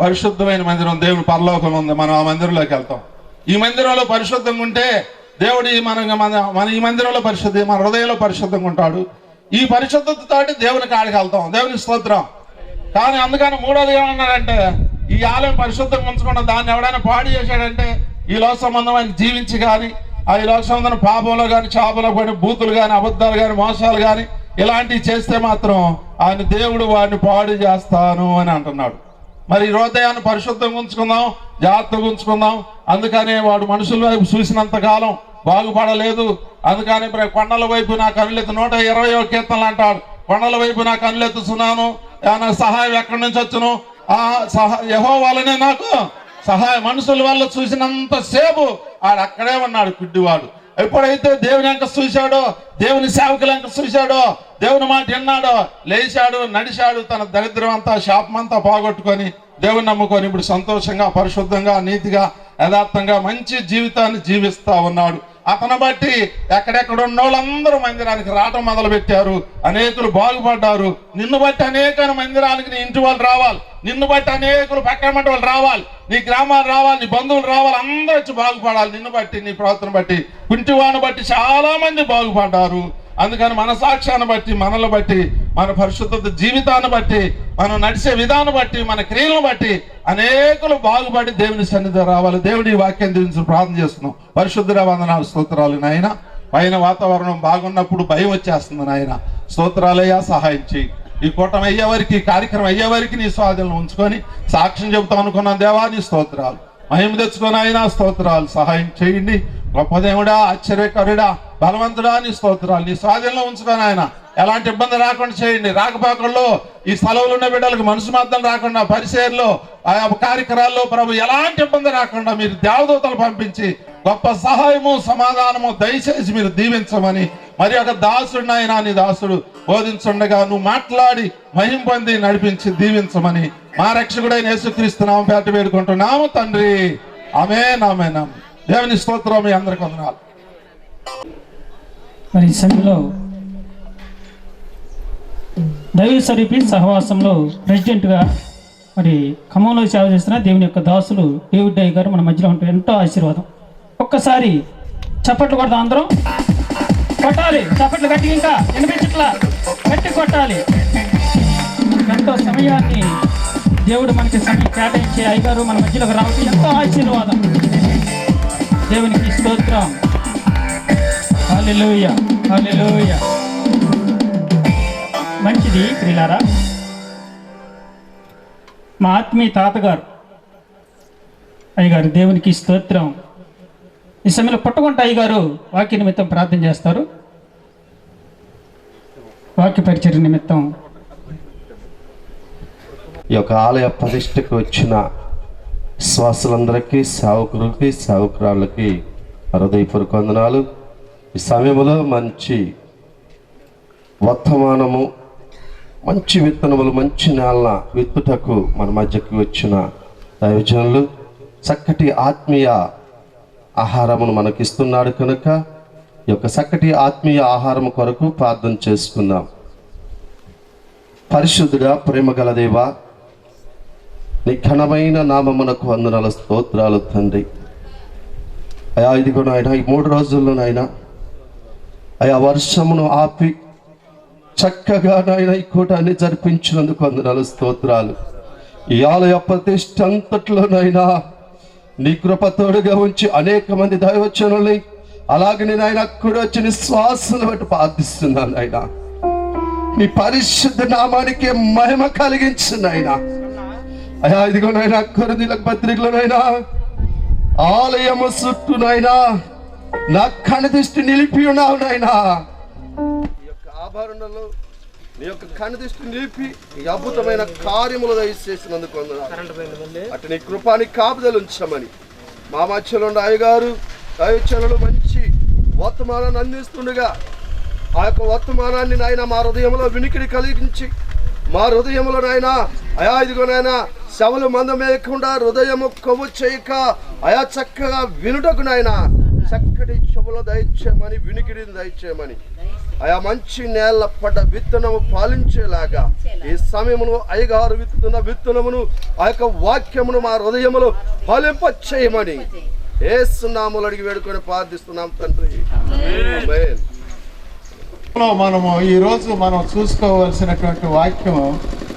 పరిశుద్ధమైన మందిరం. దేవుడు పరలోకంలో ఉంది, మనం ఆ మందిరంలోకి వెళ్తాం. ఈ మందిరంలో పరిశుద్ధంగా ఉంటే దేవుడు మన ఈ మందిరంలో పరిశుద్ధి, మన హృదయంలో పరిశుద్ధంగా ఉంటాడు. ఈ పరిశుద్ధతతో దేవుని కాడికి వెళ్తాం. దేవుని స్తోత్రం. కానీ అందుకని 3వది ఏమన్నాడంటే, ఈ ఆలయం పరిశుద్ధంగా ఉంచకుండా దాన్ని ఎవడైనా పాడు చేశాడంటే ఈ లోక సంబంధమైన జీవించి కానీ ఆ ఈ లోక సంబంధమైన పాపంలో కానీ చాపలో పడి బూతులు కానీ అబద్ధాలు కానీ మోసాలు కానీ ఇలాంటివి చేస్తే మాత్రం ఆయన దేవుడు వాడిని పాడు చేస్తాను అని అంటున్నాడు. మరి ఈ హృదయాన్ని పరిశుద్ధంగా ఉంచుకుందాం, జాగ్రత్తగా ఉంచుకుందాం. అందుకనే వాడు మనుషుల వైపు చూసినంత కాలం బాగుపడలేదు. అందుకని కొండల వైపు నా కనులెత్తు 120వ కీర్తనలు అంటాడు. కొండల వైపు నా కనులెత్తుతున్నాను, నాకు సహాయం ఎక్కడి నుంచి వచ్చును? యెహోవా వల్లనే నాకు సహాయం. మనుషుల వల్ల చూసినంత సేపు ఆడక్కడే ఉన్నాడు గుడ్డివాడు. ఎప్పుడైతే దేవుని అంక చూశాడో, దేవుని సేవకుల అంక చూశాడో, దేవుని మాట విన్నాడో, లేచాడు, నడిచాడు, తన దరిద్రం అంతా శాపం అంతా పోగొట్టుకొని దేవుని నమ్ముకొని ఇప్పుడు సంతోషంగా పరిశుద్ధంగా నీతిగా యథార్థంగా మంచి జీవితాన్ని జీవిస్తా ఉన్నాడు. అతను బట్టి ఎక్కడెక్కడ ఉన్న వాళ్ళందరూ మందిరానికి రావటం మొదలు పెట్టారు. అనేకులు బాగుపడ్డారు. నిన్ను బట్టి అనేక మందిరానికి నీ ఇంటి వాళ్ళు రావాలి, నిన్ను బట్టి అనేకులు పక్కన వాళ్ళు రావాలి, నీ గ్రామాలు రావాలి, నీ బంధువులు రావాలి, అందరూ వచ్చి బాగుపడాలి. నిన్ను బట్టి, నీ ప్రవర్తన బట్టి, కుంటివాణ్ణి బట్టి చాలా మంది బాగుపడ్డారు. అందుకని మన సాక్ష్యాన్ని బట్టి, మనల్ని బట్టి, మన పరిశుద్ధత జీవితాన్ని బట్టి, మనం నడిచే విధానం బట్టి, మన క్రియలను బట్టి అనేకులు బాగుపడి దేవుని సన్నిధి రావాలి. దేవుడి వాక్యం దీవించి ప్రార్థన చేస్తున్నాం. పరిశుద్ధుల వందనాలు, స్తోత్రాలు నాయన. పైన వాతావరణం బాగున్నప్పుడు భయం వచ్చేస్తుంది నాయన. స్తోత్రాలయ్యా, సహాయం చేయి. ఈ కూటమి అయ్యే వరకు, ఈ కార్యక్రమం అయ్యే వరకు నీ స్వాధీనం ఉంచుకొని సాక్ష్యం చెబుతాం అనుకున్నాం. దేవా నీ స్తోత్రాలు, మహిమ తెచ్చుకొని అయినా స్తోత్రాలు, సహాయం చేయండి. గొప్ప దేవుడా, ఆశ్చర్యకరుడా, బలవంతుడా నీ స్తోత్రాలు నీ స్వాధీనంలో ఉంచుకొని ఆయన ఎలాంటి ఇబ్బంది రాకుండా చేయండి. రాకపోకల్లో ఈ స్థలంలో ఉన్న బిడ్డలకు మనసు మద్దం రాకుండా, పరిచర్లో ఆయా కార్యక్రమాల్లో ప్రభు ఎలాంటి ఇబ్బంది రాకుండా మీరు దేవదూతలు పంపించి గొప్ప సహాయము సమాధానము దయచేసి మీరు దీవించమని మరి ఒక దాసుడు ఆయన నీ దాసుడు బోధించుండగా నువ్వు మాట్లాడి మహిమ పొంది నడిపించి దీవించమని మా రక్షకుడైన యేసుక్రీస్తు నామం పేట వేడుకుంటున్నాము తండ్రి. ఆమేన్, ఆమేన్. దేవుని స్తోత్రం. మీ అందరికి వందనాలు. మరి ఈ సమయంలో దైవ సరిపి సహవాసంలో ప్రెసిడెంట్గా మరి ఖమ్మంలో సేవ చేస్తున్న దేవుని యొక్క దాసులు డేవిడ్ డై గారు మన మధ్యలో ఉంటే ఎంతో ఆశీర్వాదం. ఒక్కసారి చప్పట్లు కొడదాం, అందరం కొట్టాలి. చప్పట్లు గట్టి, ఇంకా వినిపించట్లా, గట్టి కొట్టాలి. ఎంతో సమయాన్ని దేవుడు మనకి సమయం కేటాయించే అయ్యగారు మన మధ్యలోకి రావడం ఎంతో ఆశీర్వాదం. దేవునికి స్తోత్రం. హల్లెలూయా, హల్లెలూయా. మంచిది ప్రియులారా, మా ఆత్మీయ తాతగారు అయ్యగారు దేవునికి స్తోత్రం. ఈ సమయంలో పుట్టగొంట అయ్యగారు వాక్య నిమిత్తం ప్రార్థన చేస్తారు. వాక్య పరిచర్య నిమిత్తం ఈ యొక్క ఆలయ ప్రతిష్టకు వచ్చిన విశ్వాసులందరికీ, సేవకులకి, సేవకురాళ్ళకి హృదయపూర్వక వందనాలు. ఈ సమయంలో మంచి వర్తమానము, మంచి విత్తనములు, మంచి నేల విత్తుటకు మన మధ్యకి వచ్చిన దైవజనులు చక్కటి ఆత్మీయ ఆహారమును మనకిస్తున్నాడు కనుక ఈ యొక్క చక్కటి ఆత్మీయ ఆహారం కొరకు ప్రార్థన చేసుకుందాం. పరిశుద్ధుడా, ప్రేమగల దేవా, నీ ఘనమైన నామమునకు వందనాలు, స్తోత్రాలు తండ్రి. అయా ఇదిగో నాయన, ఈ 3 రోజుల్లోనైనా అయా వర్షమును ఆపి చక్కగా నాయన ఈ కూటాన్ని జరిపించినందుకు వందనాలు, స్తోత్రాలు. ఈ ఆలయ ప్రతిష్ఠ అంతట్లోనైనా నీ కృప తోడుగా ఉంచి అనేక మంది దైవజనుల్ని అలాగే నాయన కూడా వచ్చి నీ శ్వాసను బట్టి ప్రార్థిస్తున్నాను నాయన. నీ పరిశుద్ధ నామానికి మహిమ కలిగించు నాయన. అయ్యా ఇదిగో నాయన కొరింథీయుల పత్రికలోనైనా ఆలయము చుట్టూ నాయనా నా కనుదృష్టి నిలిపి ఉన్నావు నాయనా. ఈ యొక్క ఆభరణలో నీ యొక్క కనుదృష్టి నిలిపి ఈ అద్భుతమైన కార్యములు దయచేసినందుకు అటు నీ కృపాని కాపుదలు ఉంచమని మా మధ్యలో ఉన్న అయ్యగారు దైవచనులు మంచి వర్తమానాన్ని అందిస్తుండగా ఆ యొక్క వర్తమానాన్ని నాయన మా హృదయంలో వినికిడి కలిగించి మా హృదయంలో నాయన అయా ఇదిగో నాయన శవలు మందమేయకుండా హృదయము కొవ్వు చేయక అయా చక్కగా వినుటకు నాయన చక్కటి చెవులు దయచేయమని వినికిడిని దయచేయమని ఆయా మంచి నేల పడ్డ విత్తనము పాలించేలాగా ఈ సమయమును అయ్యగారు విత్తుతున్న విత్తనమును ఆ యొక్క వాక్యమును మా హృదయములో ఫలింప చేయమని యేసు నామములో అడిగి వేడుకొని ప్రార్థిస్తున్నాం తండ్రి. ఆమేన్. మనము ఈరోజు మనం చూసుకోవలసినటువంటి వాక్యం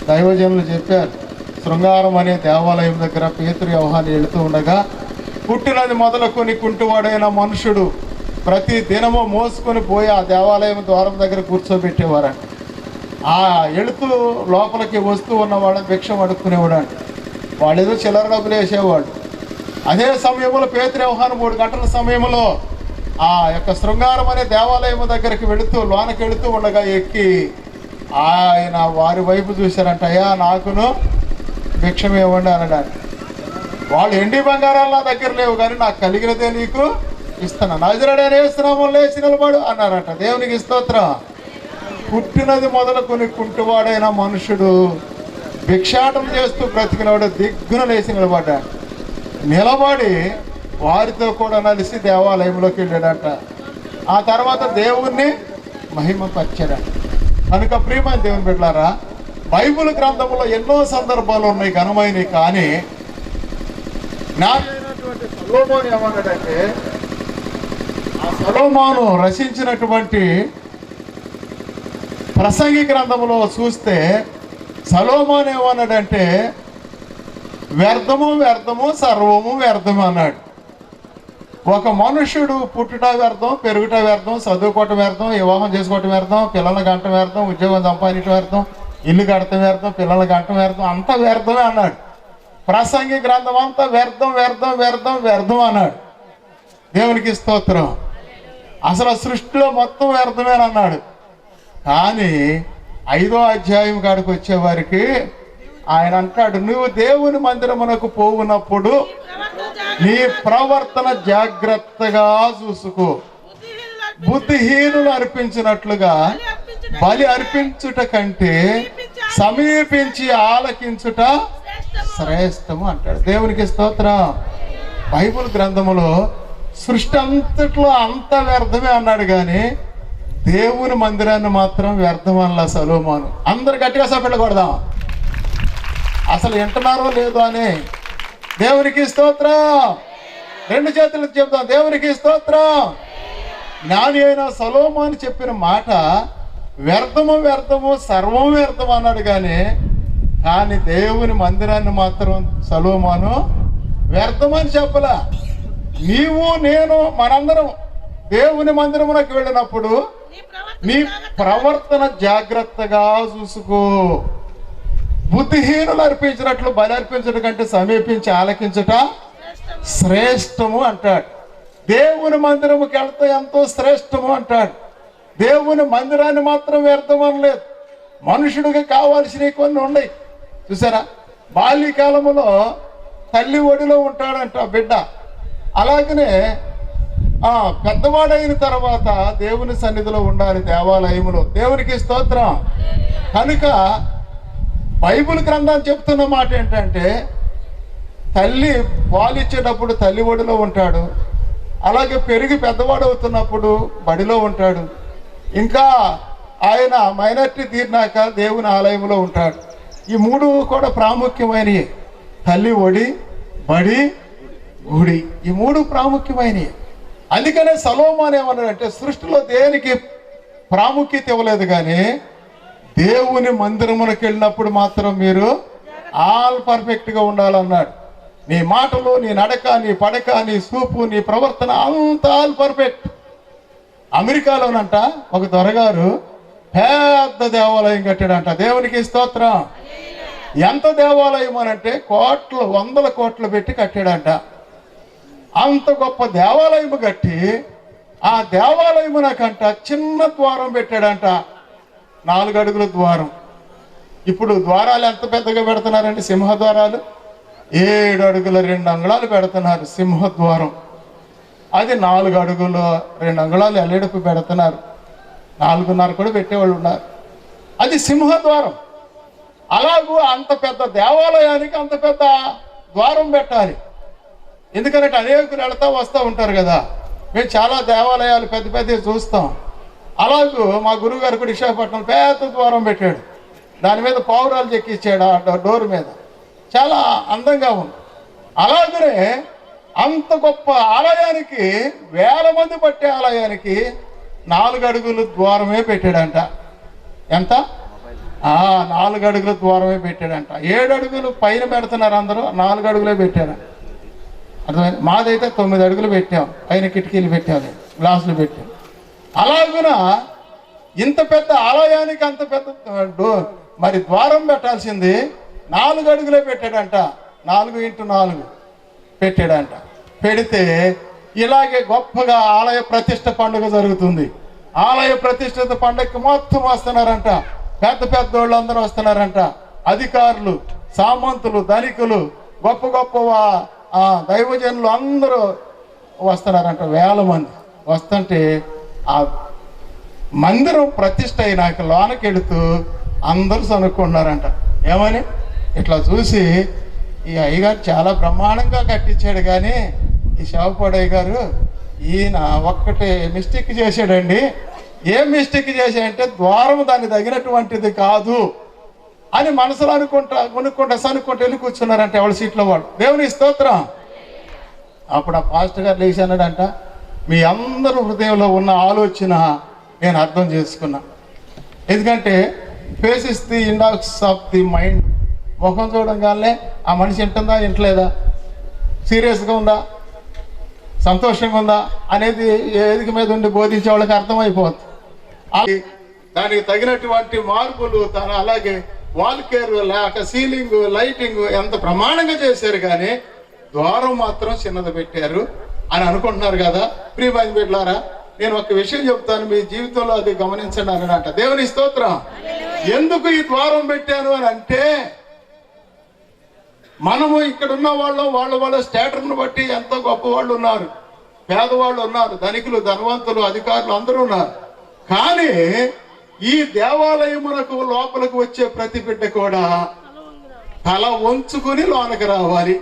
దైవజనులు చెప్పారు. శృంగారం అనే దేవాలయం దగ్గర పేతురు యోహాను వెళుతూ ఉండగా పుట్టినది మొదలుకొని కుంటివాడైన మనుషుడు ప్రతి దినము మోసుకొని పోయి ఆ దేవాలయం ద్వారం దగ్గర కూర్చోబెట్టేవారంట. ఆ వెళుతూ లోపలికి వస్తూ ఉన్నవాడు భిక్షం అడుక్కునేవాడు. వాళ్ళు ఏదో చిల్లర డబ్బులు వేసేవాడు. అదే సమయంలో పేతురు యోహాను 3 గంటల సమయంలో ఆ యొక్క శృంగారం అనే దేవాలయం దగ్గరికి వెళుతూ లోనకి వెళుతూ ఉండగా ఎక్కి ఆయన వారి వైపు చూశారంట. అయ్యా నాకును భిక్షం ఇవ్వండి అనడానికి. వాళ్ళు ఎండి బంగారాలు నా దగ్గర లేవు కానీ నాకు కలిగినదే నీకు ఇస్తాను, నజరేయుడైన యేసు నామములో లేచి నిలబడు అన్నారంట. దేవునికి స్తోత్రం. పుట్టినది మొదలుకొని కుంటివాడైన మనుషుడు భిక్షాటం చేస్తూ బ్రతికినవాడు దిగ్గున లేచి నిలబడ్డాడు. నిలబడి వారితో కూడా నలిసి దేవాలయంలోకి వెళ్ళాడంట. ఆ తర్వాత దేవుణ్ణి మహిమపరిచాడు. కనుక ప్రియమైన దేవుని బిడ్డలారా, బైబిల్ గ్రంథంలో ఎన్నో సందర్భాలు ఉన్నాయి ఘనమైనవి. కానీ జ్ఞానైనటువంటి సొలొమోను ఏమన్నాడంటే, ఆ సొలొమోను రచించినటువంటి ప్రసంగి గ్రంథంలో చూస్తే సొలొమోను ఏమన్నాడంటే, వ్యర్థము వ్యర్థము సర్వము వ్యర్థము అన్నాడు. ఒక మనుషుడు పుట్టుట వ్యర్థం, పెరుగుట వ్యర్థం, చదువుకోవటం వ్యర్థం, వివాహం చేసుకోవటం వ్యర్థం, పిల్లల్ని గంటం వ్యర్థం, ఉద్యోగం సంపాదించడం వ్యర్థం, ఇల్లు కడటం వ్యర్థం, పిల్లల్ని గంటం వ్యర్థం, అంతా వ్యర్థమే అన్నాడు. ప్రసంగి గ్రంథం అంతా వ్యర్థం వ్యర్థం వ్యర్థం వ్యర్థం అన్నాడు. దేవునికి స్తోత్రం. అసలు సృష్టిలో మొత్తం వ్యర్థమే అన్నాడు. కానీ 5వ అధ్యాయం కాడికి వచ్చేవారికి ఆయన అంటాడు, నువ్వు దేవుని మందిరమునకు పోవునప్పుడు నీ ప్రవర్తన జాగ్రత్తగా చూసుకో. బుద్ధిహీనులు అర్పించినట్లుగా బలి అర్పించుట కంటే సమీపించి ఆలకించుట శ్రేష్టము అంటాడు. దేవునికి స్తోత్రం. బైబిల్ గ్రంథములో సృష్టి అంతట్లో అంత వ్యర్థమే అన్నాడు కానీ దేవుని మందిరాన్ని మాత్రం వ్యర్థం అనలా సొలొమోను. అందరు గట్టిగా సపట్లు కొడదాం. అసలు వింటున్నారో లేదో అని. దేవునికి స్తోత్రం. 2 చేతులకు చెప్తాం, దేవునికి స్తోత్రం. జ్ఞాని అయిన సొలొమోను చెప్పిన మాట వ్యర్థము వ్యర్థము సర్వం వ్యర్థం అన్నాడు కానీ దేవుని మందిరాన్ని మాత్రం సొలొమోను వ్యర్థమని చెప్పలా. నీవు నేను మనందరం దేవుని మందిరమునకు వెళ్ళినప్పుడు నీ ప్రవర్తన జాగ్రత్తగా చూసుకో. బుద్ధిహీనులు అర్పించినట్లు బలి అర్పించడం కంటే సమీపించి ఆలకించుట శ్రేష్టము అంటాడు. దేవుని మందిరముకి వెళ్తే ఎంతో శ్రేష్టము అంటాడు. దేవుని మందిరాన్ని మాత్రం వ్యర్థం అనలేదు. మనుషుడికి కావాల్సినవి కొన్ని ఉన్నాయి. చూసారా, బాల్యకాలములో తల్లి ఒడిలో ఉంటాడంట బిడ్డ. అలాగనే పెద్దవాడైన తర్వాత దేవుని సన్నిధిలో ఉండాలి దేవాలయములో. దేవునికి స్తోత్రం. కనుక బైబిల్ గ్రంథం చెప్తున్న మాట ఏంటంటే, తల్లి పాలిచ్చేటప్పుడు తల్లి ఒడిలో ఉంటాడు, అలాగే పెరిగి పెద్దవాడు అవుతున్నప్పుడు బడిలో ఉంటాడు, ఇంకా ఆయన మైనారిటీ తీరినాక దేవుని ఆలయంలో ఉంటాడు. ఈ 3 కూడా ప్రాముఖ్యమైనవి. తల్లి ఒడి, బడి, గుడి, ఈ 3 ప్రాముఖ్యమైనవి. అందుకనే సొలొమోను ఏమన్నాడంటే, సృష్టిలో దేనికి ప్రాముఖ్యత ఇవ్వలేదు కానీ దేవుని మందిరమునకు వెళ్ళినప్పుడు మాత్రం మీరు ఆల్ పర్ఫెక్ట్గా ఉండాలన్నాడు. నీ మాటలు, నీ నడక, నీ పడక, నీ చూపు, నీ ప్రవర్తన అంతా ఆల్ పర్ఫెక్ట్. అమెరికాలోనంట ఒక దొరగారు పెద్ద దేవాలయం కట్టాడంట. దేవునికి స్తోత్రం. ఎంత దేవాలయం అనంటే కోట్లు, 100 కోట్లు పెట్టి కట్టాడంట. అంత గొప్ప దేవాలయం కట్టి ఆ దేవాలయమునకంట చిన్న ద్వారం పెట్టాడంట, 4 అడుగుల ద్వారం. ఇప్పుడు ద్వారాలు ఎంత పెద్దగా పెడుతున్నారండి? సింహద్వారాలు 7 అడుగుల 2 అంగుళాలు పెడుతున్నారు సింహద్వారం. అది 4 అడుగుల 2 అంగుళాలు ఎల్లెడుపు పెడుతున్నారు. 4.5 కూడా పెట్టేవాళ్ళు ఉన్నారు. అది సింహద్వారం. అలాగూ అంత పెద్ద దేవాలయానికి అంత పెద్ద ద్వారం పెట్టాలి. ఎందుకంటే అనేకులు వెళతా వస్తూ ఉంటారు కదా. మేము చాలా దేవాలయాలు పెద్ద పెద్దవి చూస్తాం. అలాగూ మా గురువు గారు కూడా విశాఖపట్నం పెద్ద ద్వారం పెట్టాడు. దాని మీద పావురాలు చెక్కిచ్చాడు ఆ డోర్ మీద. చాలా అందంగా ఉంది. అలాగనే అంత గొప్ప ఆలయానికి, 1000 మంది పట్టే ఆలయానికి 4 అడుగుల ద్వారమే పెట్టాడంట. ఎంత? 4 అడుగుల ద్వారమే పెట్టాడంట. 7 అడుగులు పైన పెడుతున్నారు అందరూ, 4 అడుగులే పెట్టాడు. అర్థమైంది? మాదైతే 9 అడుగులు పెట్టాం, పైన కిటికీలు పెట్టాము, గ్లాసులు పెట్టాం. అలాగున ఇంత పెద్ద ఆలయానికి అంత పెద్ద మరి ద్వారం పెట్టాల్సింది 4 అడుగులే పెట్టాడంట. 4x4 పెట్టాడంట. పెడితే ఇలాగే గొప్పగా ఆలయ ప్రతిష్ఠ పండుగ జరుగుతుంది. ఆలయ ప్రతిష్ఠిత పండుగకి మొత్తం వస్తున్నారంట. పెద్ద పెద్ద వాళ్ళు అందరూ వస్తున్నారంట. అధికారులు, సామంతులు, ధనికులు, గొప్ప గొప్ప దైవజనులు అందరూ వస్తున్నారంట. 1000 మంది వస్తుంటే ఆ మందిరం ప్రతిష్ఠ అయినాక లోనకి వెళుతూ అందరూ సనుక్కున్నారంట. ఏమని? ఇట్లా చూసి, ఈ అయ్యగారు చాలా బ్రహ్మాండంగా కట్టించాడు, కానీ ఈ శావపాడయ్య గారు ఈయన ఒక్కటే మిస్టేక్ చేశాడండి. ఏం మిస్టేక్ చేశాడంటే ద్వారం దాన్ని తగినటువంటిది కాదు అని మనసులో కొనుక్కుంటా వెళ్ళి కూర్చున్నారంట ఎవరి సీట్లో వాడు. దేవుని స్తోత్రం. అప్పుడు ఆ పాస్టర్ గారు లేచి అన్నాడంట, మీ అందరూ హృదయంలో ఉన్న ఆలోచన నేను అర్థం చేసుకున్నా. ఎందుకంటే face is the index of the mind. ముఖం చూడంగానే ఆ మనిషి వింటుందా, వింటలేదా, సీరియస్గా ఉందా, సంతోషంగా ఉందా అనేది వేదిక మీద ఉండి బోధించే వాళ్ళకి అర్థమైపోతుంది. దానికి తగినటువంటి మార్పులు అలాగే వాల్ కేర్ లేక సీలింగ్, లైటింగ్ ఎంత ప్రమాణంగా చేశారు, కానీ ద్వారం మాత్రం చిన్నది పెట్టారు అని అనుకుంటున్నారు కదా. ప్రియమైన బిడ్డలారా, నేను ఒక విషయం చెప్తాను, మీ జీవితంలో అది గమనించండి అని అంట. దేవుని స్తోత్రం. ఎందుకు ఈ ద్వారం పెట్టాను అని అంటే, మనము ఇక్కడ ఉన్న వాళ్ళ స్టేటర్ను బట్టి ఎంతో గొప్ప వాళ్ళు ఉన్నారు, పేదవాళ్ళు ఉన్నారు, ధనికులు, ధనవంతులు, అధికారులు అందరూ ఉన్నారు. కానీ ఈ దేవాలయమునకు లోపలికి వచ్చే ప్రతి బిడ్డ కూడా తల వంచుకుని లోనకి రావాలి.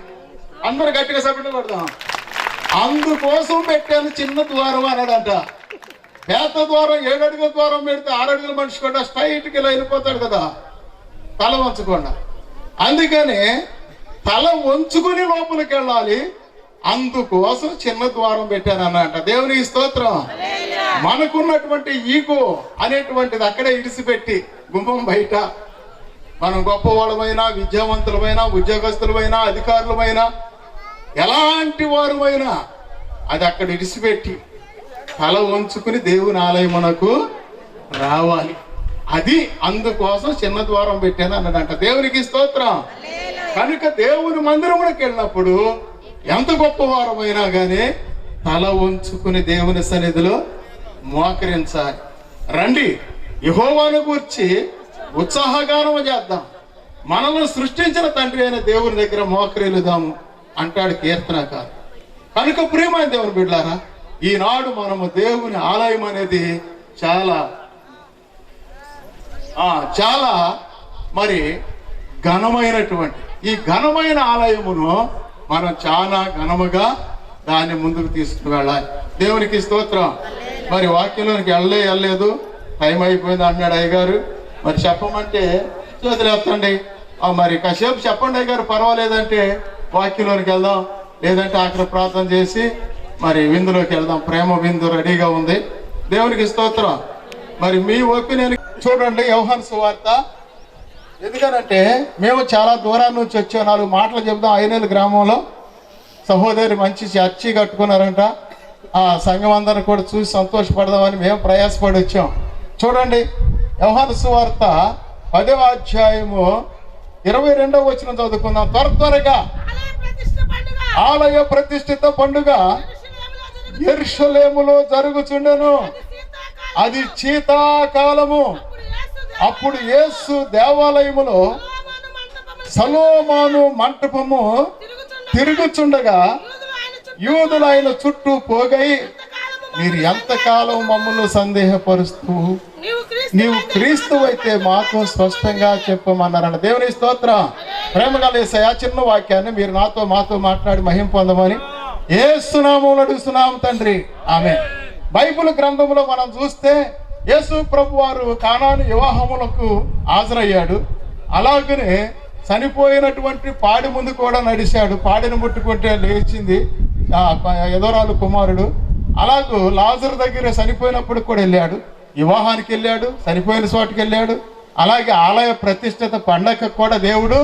అందరూ గట్టిగా సపోర్ట్ కొడదాం. అందుకోసం పెట్టాను చిన్న ద్వారం అన్నాడంట. పేద ద్వారం 7 అడుగుల ద్వారం పెడితే 6 అడుగుల మనిషి కూడా స్ట్రైట్కి ఇలా వెళ్ళిపోతాడు కదా, తల వంచకుండా. అందుకని తల వంచుకుని లోపలికి వెళ్ళాలి. అందుకోసం చిన్న ద్వారం పెట్టాను అన్నమాట. దేవుని స్తోత్రం. మనకున్నటువంటి ఈగో అనేటువంటిది అక్కడే ఇడిసిపెట్టి గుమ్మం బయట మనం గొప్పవాళ్ళమైనా, విద్యావంతులమైనా, ఉద్యోగస్తులమైనా, అధికారులమైనా, ఎలాంటి వారుమైనా అది అక్కడ ఇడిసిపెట్టి తల వంచుకుని దేవుని ఆలయమునకు రావాలి. అది అందుకోసం చిన్న ద్వారం పెట్టాను అన్నాడంట. దేవునికి స్తోత్రం. కనుక దేవుని మందిరములకు వెళ్ళినప్పుడు ఎంత గొప్పవారమైనా కానీ తల వంచుకుని దేవుని సన్నిధిలో మోకరించాలి. రండి, యెహోవాను గూర్చి ఉత్సాహగానము చేద్దాం, మనల్ని సృష్టించిన తండ్రి అయిన దేవుని దగ్గర మోకరిల్లుదాము అంటాడు కీర్తనకారు. కనుక ప్రియమైన దేవుని బిడ్డలారా, ఈనాడు మనము దేవుని ఆలయం అనేది చాలా మరి ఘనమైనటువంటి ఈ ఘనమైన ఆలయమును మనం చాలా ఘనముగా దాన్ని ముందుకు తీసుకుని వెళ్ళాలి. దేవునికి స్తోత్రం. మరి వాక్యంలోనికి వెళ్ళలేదు, టైం అయిపోయింది అన్నాడు అయ్యగారు. మరి చెప్పమంటే చేతులు ఎత్తండి. మరి కాసేపు చెప్పండి అయ్యగారు, పర్వాలేదంటే వాక్యంలోనికి వెళ్దాం, లేదంటే ఆఖరి ప్రార్థన చేసి మరి విందులోకి వెళ్దాం. ప్రేమ విందు రెడీగా ఉంది. దేవునికి స్తోత్రం. మరి మీ ఒపీనియన్ చూడండి. యోహాను సువార్త. ఎందుకనంటే మేము చాలా దూరాన్ని నుంచి వచ్చాం. 4 మాటలు చెప్దాం. ఐనేలు గ్రామంలో సహోదరి మంచి చర్చి కట్టుకున్నారంట. ఆ సంఘం అందరిని కూడా చూసి సంతోషపడదామని మేము ప్రయాసపడి వచ్చాం. చూడండి, యోహాను సువార్త 10వ అధ్యాయము 22వ వచనం చదువుకుందాం. త్వరగా ఆలయ ప్రతిష్ఠిత పండుగ యెరూషలేములో జరుగుచుండెను. అది శీతాకాలము. అప్పుడు యేసు దేవాలయములో సొలొమోను మంటపము తిరుగుచుండగా యూదులు ఆయన చుట్టూ పోగై, మీరు ఎంతకాలం మమ్మల్ని సందేహపరుస్తూ నీవు క్రీస్తు అయితే మాతో స్పష్టంగా చెప్పమన్నారన్న. దేవుని స్తోత్రం. ప్రేమగా యేసయ్య, చిన్న వాక్యాన్ని మీరు మాతో మాట్లాడి మహిమ పొందమని యేసు నామములో అడుగుతున్నాం తండ్రి, ఆమేన్. బైబిల్ గ్రంథంలో మనం చూస్తే యేసు ప్రభు వారు కానాను వివాహములకు హాజరయ్యాడు. అలాగనే చనిపోయినటువంటి పాడి ముందు కూడా నడిచాడు. పాడిని ముట్టుకుంటే లేచింది యెదోరాలు కుమారుడు. అలాగూ లాజరు దగ్గర చనిపోయినప్పుడు కూడా వెళ్ళాడు, వివాహానికి వెళ్ళాడు, చనిపోయిన చోటుకి వెళ్ళాడు. అలాగే ఆలయ ప్రతిష్ఠిత పండగ కూడా దేవుడు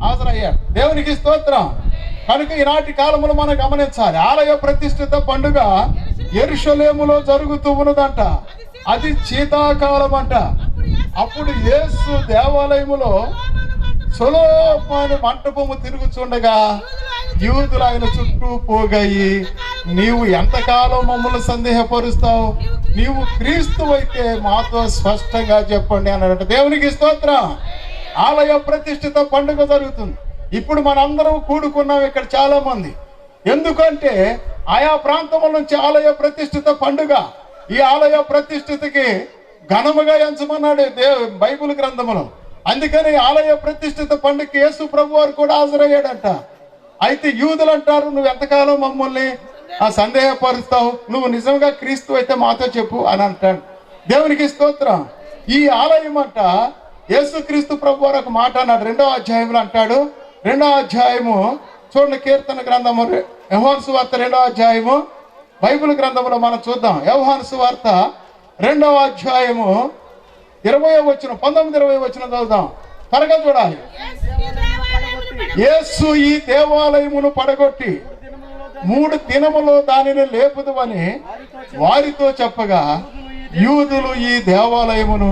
హాజరయ్యాడు. దేవునికి స్తోత్రం. కనుక ఈనాటి కాలంలో మనం గమనించాలి, ఆలయ ప్రతిష్ఠిత పండుగ యెరూషలేములో జరుగుతూ ఉన్నదంట. అది శీతాకాలం అంట. అప్పుడు యేసు దేవాలయములో సొలొమోను మంటపము తిరుగుచుండగా యూదులు ఆయన చుట్టూ పోగాయి, నీవు ఎంతకాలం మమ్మల్ని సందేహపరుస్తావు? నీవు క్రీస్తు అయితే మాతో స్పష్టంగా చెప్పండి అన్నాడంట. దేవునికి స్తోత్రం. ఆలయ ప్రతిష్ఠిత పండుగ జరుగుతుంది. ఇప్పుడు మనందరం కూడుకున్నాం ఇక్కడ చాలా మంది. ఎందుకంటే ఆయా ప్రాంతముల నుంచి ఆలయ ప్రతిష్ఠిత పండుగ. ఈ ఆలయ ప్రతిష్ఠితకి ఘనముగా ఎంచమన్నాడు బైబిల్ గ్రంథములో. అందుకని ఆలయ ప్రతిష్ఠిత పండుగకి యేసు ప్రభు వారు కూడా హాజరయ్యాడంట. అయితే యూదులు అంటారు, నువ్వు ఎంతకాలం మమ్మల్ని సందేహపరుస్తావు? నువ్వు నిజంగా క్రీస్తు అయితే మాతో చెప్పు అని అంటాడు. దేవునికి స్తోత్రం. ఈ ఆలయం అంట యేసు క్రీస్తు ప్రభు వారు ఒక మాట అన్నాడు 2వ అధ్యాయంలో అంటాడు. 2వ అధ్యాయము చూడండి, కీర్తన గ్రంథము యోహాను సువార్త 2వ అధ్యాయము బైబిల్ గ్రంథంలో మనం చూద్దాం. యోహాను సువార్త 2వ అధ్యాయము 20వ వచనం 19-20 వచనం చదువుదాం. త్వరగా చూడాలి. యేసు ఈ దేవాలయమును పడగొట్టి 3 దినములో దానిని లేపుదువని వారితో చెప్పగా, యూదులు ఈ దేవాలయమును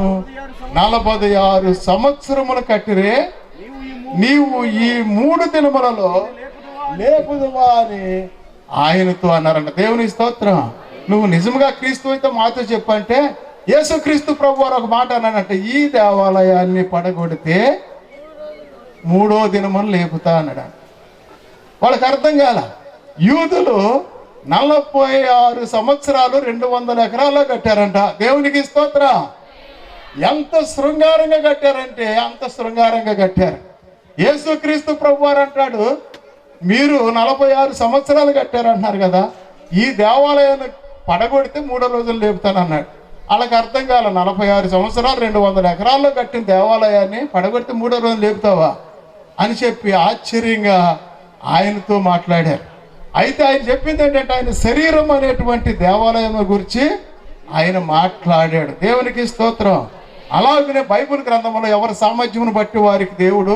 46 సంవత్సరములు కట్టిరే, నీవు ఈ 3 దినములలో లేపుదువా అని ఆయనతో అన్నారంట. దేవుని స్తోత్రం. నువ్వు నిజంగా క్రీస్తు అయితే మాతో చెప్పంటే యేసు క్రీస్తు ప్రభు వారు ఒక మాట అన్నాడంటే, ఈ దేవాలయాన్ని పడగొడితే 3వ దినమును లేపుతా అన్నాడు. వాళ్ళకి అర్థం కాల. యూదులు 46 సంవత్సరాలు 200 ఎకరాల్లో కట్టారంట. దేవునికి స్తోత్రం. ఎంత శృంగారంగా కట్టారంటే అంత శృంగారంగా కట్టారు. యేసు క్రీస్తు ప్రభు వారు అంటాడు, మీరు 46 సంవత్సరాలు కట్టారంటున్నారు కదా, ఈ దేవాలయాన్ని పడగొడితే 3వ రోజులు లేపుతానన్నాడు. వాళ్ళకి అర్థం కాల. 46 సంవత్సరాలు 200 ఎకరాల్లో కట్టిన దేవాలయాన్ని పడగొడితే 3వ రోజులు లేపుతావా అని చెప్పి ఆశ్చర్యంగా ఆయనతో మాట్లాడారు. అయితే ఆయన చెప్పింది ఏంటంటే, ఆయన శరీరం అనేటువంటి దేవాలయం గురించి ఆయన మాట్లాడాడు. దేవునికి స్తోత్రం. అలాగనే బైబిల్ గ్రంథంలో ఎవరి సామర్థ్యమును బట్టి వారికి దేవుడు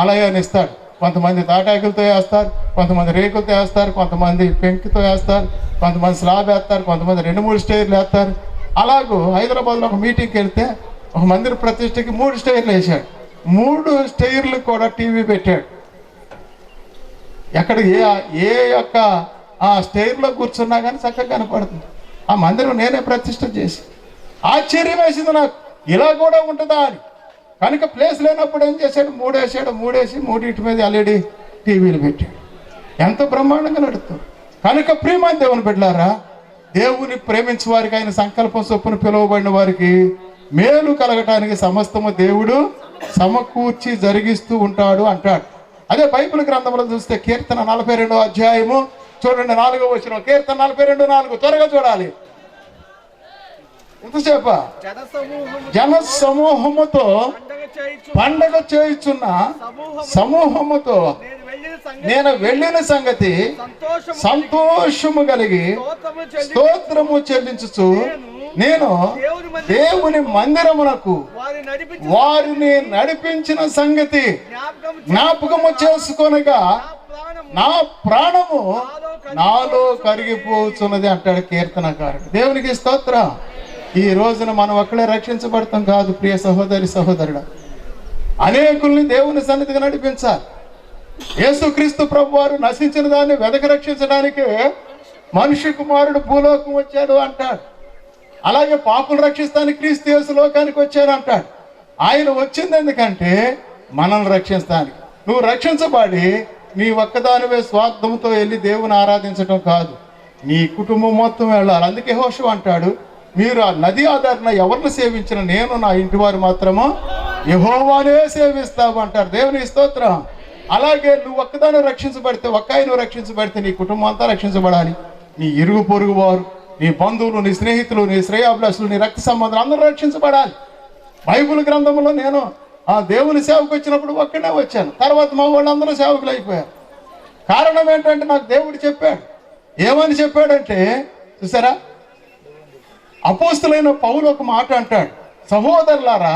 ఆలయాన్ని ఇస్తాడు. కొంతమంది తాటాకులతో వేస్తారు, కొంతమంది రేకులతో వేస్తారు, కొంతమంది పెంకుతో వేస్తారు, కొంతమంది స్లాబ్ వేస్తారు, కొంతమంది 2-3 స్టైర్లు వేస్తారు. అలాగూ హైదరాబాద్లో ఒక మీటింగ్కి వెళ్తే ఒక మందిర ప్రతిష్టకి 3 స్టైర్లు వేసాడు. 3 స్టైర్లు కూడా టీవీ పెట్టాడు. ఎక్కడ ఏ యొక్క ఆ స్టైర్లో కూర్చున్నా కానీ చక్కగా కనపడుతుంది. ఆ మందిరం నేనే ప్రతిష్ట చేసి ఆశ్చర్యం వేసింది నాకు, ఇలా కూడా ఉంటుందా అని. కనుక ప్లేస్ లేనప్పుడు ఏం చేశాడు, 3 వేసాడు. 3 వేసి 3 మీద LED టీవీలు పెట్టాడు. ఎంత బ్రహ్మాండంగా నడుస్తుంది. కనుక ప్రియమైన దేవుని బిడ్డలారా, దేవుని ప్రేమించే వారికి, ఆయన సంకల్పం చొప్పున పిలువబడిన వారికి మేలు కలగటానికి సమస్తము దేవుడు సమకూర్చి జరిగిస్తూ ఉంటాడు అంటాడు. అదే బైబిల్ గ్రంథంలో చూస్తే కీర్తన 42వ అధ్యాయము చూడండి, 4వ వచనం. కీర్తన 42:4 త్వరగా చూడాలి. ఎంతసేప? జన సమూహముతో పండగ చేయుచున్న సమూహముతో నేను వెళ్ళిన సంగతి సంతోషము కలిగి స్తోత్రము చెల్లించుచు నేను దేవుని మందిరమునకు వారిని నడిపించిన సంగతి జ్ఞాపకము చేసుకొనగా నా ప్రాణము నాలో కరిగిపోతున్నది అంటాడు కీర్తనకారుడు. దేవునికి స్తోత్రం. ఈ రోజున మనం ఒక్కడే రక్షించబడతాం కాదు ప్రియ సహోదరి సహోదరుడు, అనేకుల్ని దేవుని సన్నిధిగా నడిపించాలి. యేసుక్రీస్తు ప్రభు వారు నశించిన దాన్ని వెదక రక్షించడానికి మనుష్య కుమారుడు భూలోకం వచ్చాడు అంటాడు. అలాగే పాపులు రక్షిస్తానికి క్రీస్తు యేసు లోకానికి వచ్చాడు అంటాడు. ఆయన వచ్చింది ఎందుకంటే మనల్ని రక్షిస్తానికి. నువ్వు రక్షించబడి నీ ఒక్కదానివే స్వార్థంతో వెళ్ళి దేవుని ఆరాధించడం కాదు, నీ కుటుంబం మొత్తం వెళ్ళాలి. అందుకే యెహోషువ అంటాడు, మీరు ఆ నది ఆధారణ ఎవరిని సేవించిన నేను నా ఇంటి వారు మాత్రము యెహోవానే సేవిస్తావు అంటారు. దేవుని స్తోత్రం. అలాగే నువ్వు ఒక్కదాన్ని రక్షించబడితే, నువ్వు రక్షించబడితే నీ కుటుంబం అంతా రక్షించబడాలి. నీ ఇరుగు పొరుగు వారు, నీ బంధువులు, నీ స్నేహితులు, నీ శ్రేయాభిలాషులు, నీ రక్త సంబంధాలు అందరూ రక్షించబడాలి. బైబిల్ గ్రంథంలో నేను ఆ దేవుని సేవకు వచ్చినప్పుడు ఒక్కడే వచ్చాను, తర్వాత మా వాళ్ళందరూ సేవకులు అయిపోయారు. కారణం ఏంటంటే నాకు దేవుడు చెప్పాడు. ఏమని చెప్పాడంటే, చూసారా, అపోస్తులైన పౌలు ఒక మాట అంటాడు, సహోదరులారా,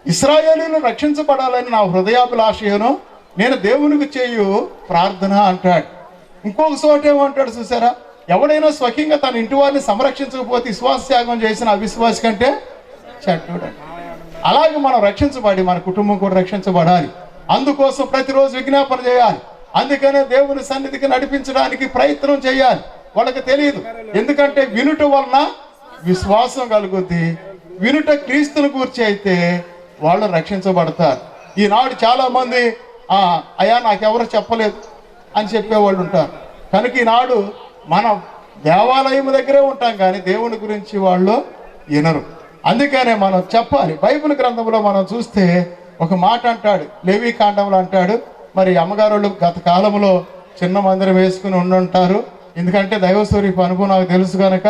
ఇశ్రాయేలీయులు రక్షించబడాలని నా హృదయాభిలాషను నేను దేవునికి చేయు ప్రార్థన అంటాడు. ఇంకొక చోట ఏమంటాడు చూసారా, ఎవడైనా స్వకీయంగా తన ఇంటి వారిని సంరక్షించకపోతే విశ్వాస త్యాగం చేసిన అవిశ్వాసి కంటే చెడ్డోడు. అలాగే మనం రక్షించబడి మన కుటుంబం కూడా రక్షించబడాలి. అందుకోసం ప్రతిరోజు విజ్ఞాపన చేయాలి. అందుకనే దేవుని సన్నిధికి నడిపించడానికి ప్రయత్నం చేయాలి. వాళ్ళకి తెలియదు, ఎందుకంటే వినుట వలన విశ్వాసం కలుగుద్ది. వినుట క్రీస్తుని గూర్చి అయితే వాళ్ళు రక్షించబడతారు. ఈనాడు చాలా మంది అయ్యా నాకెవరు చెప్పలేదు అని చెప్పేవాళ్ళు ఉంటారు. కనుక ఈనాడు మనం దేవాలయం దగ్గరే ఉంటాం కానీ దేవుని గురించి వాళ్ళు వినరు. అందుకనే మనం చెప్పాలి. బైబిల్ గ్రంథంలో మనం చూస్తే ఒక మాట అంటాడు, లేవి కాండంలో అంటాడు, మరి అమ్మగారు వాళ్ళు గత కాలంలో చిన్న మందిరం వేసుకుని ఉండుంటారు. ఎందుకంటే దైవస్వరూప అనుభవం నాకు తెలుసు కనుక.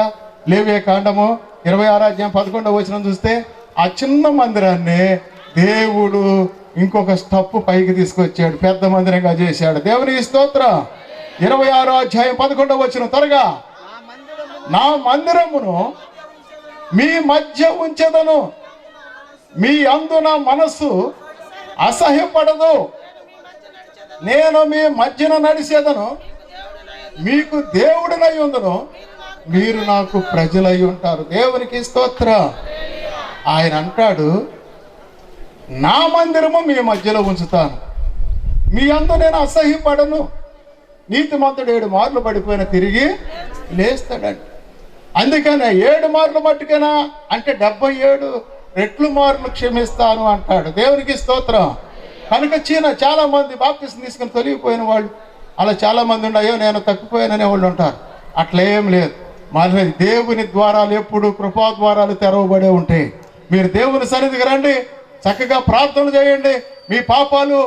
లేవి కాండము 26:11 చూస్తే ఆ చిన్న మందిరాన్ని దేవుడు ఇంకొక స్టెప్ పైకి తీసుకొచ్చాడు, పెద్ద మందిరంగా చేశాడు. దేవునికి స్తోత్రం. 26:11 త్వరగా, నా మందిరమును మీ మధ్య ఉంచెదను, మీ అందు నా మనస్సు అసహ్యపడదు, నేను మీ మధ్యన నడిచేదను, మీకు దేవుడినై ఉందును, మీరు నాకు ప్రజలై ఉంటారు. దేవునికి స్తోత్రం. ఆయన అంటాడు, నా మందిరము మీ మధ్యలో ఉంచుతాను, మీ అందు నేను అసహ్యపడను. నీతిమంతుడు 7 మార్లు పడిపోయిన తిరిగి లేస్తాడంట. అందుకనే 7 మార్లు మట్టుకైనా అంటే 77 రెట్లు మార్లు క్షమిస్తాను అంటాడు. దేవునికి స్తోత్రం. కనుక చాలా మంది బాప్తిసం తీసుకుని తొలగిపోయిన వాళ్ళు అలా చాలా మంది ఉన్నాయో నేను తప్పిపోయాననే వాళ్ళు ఉంటారు. అట్లా ఏం లేదు. మరి దేవుని ద్వారాలు ఎప్పుడు కృపా ద్వారాలు తెరవబడే ఉంటాయి. మీరు దేవుని సన్నిధికి రండి, చక్కగా ప్రార్థన చేయండి, మీ పాపాలు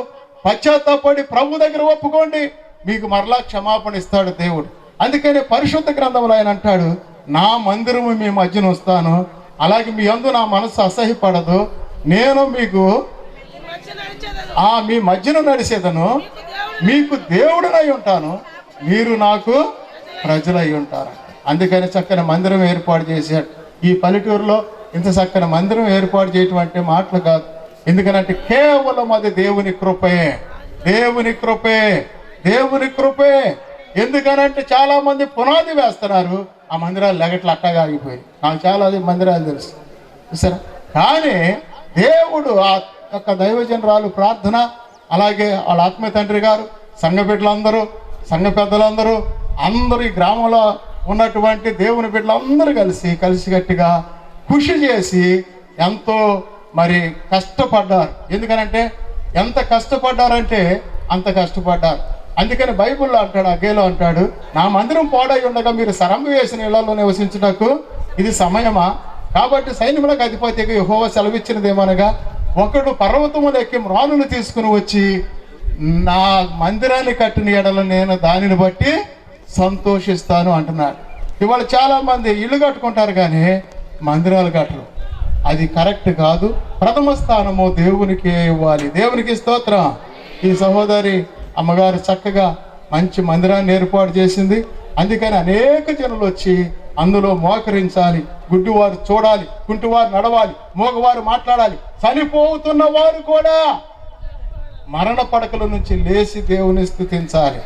పశ్చాత్తాపడి ప్రభు దగ్గర ఒప్పుకోండి, మీకు మరలా క్షమాపణ ఇస్తాడు దేవుడు. అందుకనే పరిశుద్ధ గ్రంథంలో ఆయన అంటాడు, నా మందిరము మీ మధ్యన వస్తాను, అలాగే మీ అందు నా మనసు అసహ్యపడదు, నేను మీకు మీ మధ్యన నడిచేదను, మీకు దేవుడినై ఉంటాను, మీరు నాకు ప్రజలై ఉంటారు. అందుకని చక్కని మందిరం ఏర్పాటు చేశాడు. ఈ పల్లెటూరులో ఇంత చక్కని మందిరం ఏర్పాటు చేయటం అంటే మాటలు కాదు. ఎందుకనంటే కేవలం అది దేవుని కృపే, దేవుని కృపే, దేవుని కృపే. ఎందుకనంటే చాలా మంది పునాది వేస్తున్నారు, ఆ మందిరాలు లెగట్లు అట్టగా ఆగిపోయి. నాకు చాలా మందిరాలు తెలుసు సరే. కానీ దేవుడు ఆ యొక్క దైవజనరాలు ప్రార్థన, అలాగే వాళ్ళ ఆత్మీయ తండ్రి గారు, సంఘ బిడ్డలందరూ, సంఘ పెద్దలందరూ, అందరూ ఈ గ్రామంలో ఉన్నటువంటి దేవుని బిడ్డలందరూ కలిసికట్టుగా కృషి చేసి ఎంతో మరి కష్టపడ్డారు. ఎందుకనంటే ఎంత కష్టపడ్డారంటే అంత కష్టపడ్డారు. అందుకని బైబిల్లో అంటాడు, అగ్గేలో అంటాడు, నా మందిరం పాడై ఉండగా మీరు సరంగు వేసిన ఇళ్లలో నివసించుటకు ఇది సమయమా? కాబట్టి సైన్యములకు అధిపతిగా యెహోవా సెలవిచ్చినదేమనగా, ఒకడు పర్వతములు ఎక్కి మ్రానులు తీసుకుని వచ్చి నా మందిరాన్ని కట్టిన ఎడల నేను దానిని బట్టి సంతోషిస్తాను అంటున్నాడు. ఇవాళ చాలా మంది ఇల్లు కట్టుకుంటారు కానీ మందిరాలు కట్టరు. అది కరెక్ట్ కాదు. ప్రథమ స్థానము దేవునికే ఇవ్వాలి. దేవునికి స్తోత్రం. ఈ సహోదరి అమ్మగారు చక్కగా మంచి మందిరాన్ని ఏర్పాటు చేసింది. అందుకని అనేక జనులు వచ్చి అందులో మోకరించాలి, గుడ్డివారు చూడాలి, కుంటివారు నడవాలి, మోగవారు మాట్లాడాలి, చనిపోతున్న వారు కూడా మరణ పడకల నుంచి లేచి దేవుని స్తుతించాలి.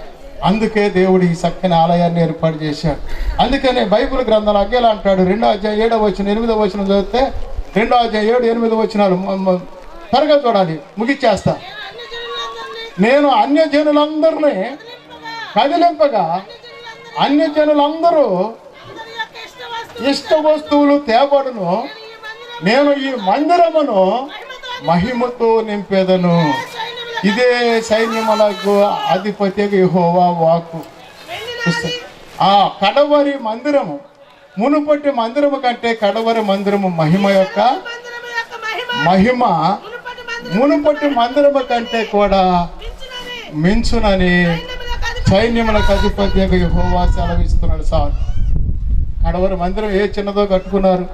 అందుకే దేవుడు ఈ చక్కని ఆలయాన్ని ఏర్పాటు చేశాడు. అందుకనే బైబిల్ గ్రంథాలు అగ్గేలా అంటాడు, 2వ అధ్యాయం 7వ వచనం 8వ వచనం చదివితే 2వ అధ్యాయం 7, 8 వచనాలు త్వరగా చూడాలి, ముగిచ్చేస్తా. నేను అన్యజనులందరినీ కదిలింపగా అన్యజనులందరూ ఇష్ట వస్తువులు తేబడును, నేను ఈ మందిరమును మహిమతో నింపేదను. ఇదే సైన్యములకు అధిపతి యెహోవా వాక్కు. ఆ కడవరి మందిరము మునుపటి మందిరము కంటే కడవరి మందిరము మహిమ యొక్క మహిమ మునుపటి మందిరము కంటే కూడా మించునని సైన్యములకు అధిపతి యెహోవా సెలవిస్తున్నాడు. సార్, కడవరి మందిరం ఏ చిన్నదో కట్టుకున్నారు,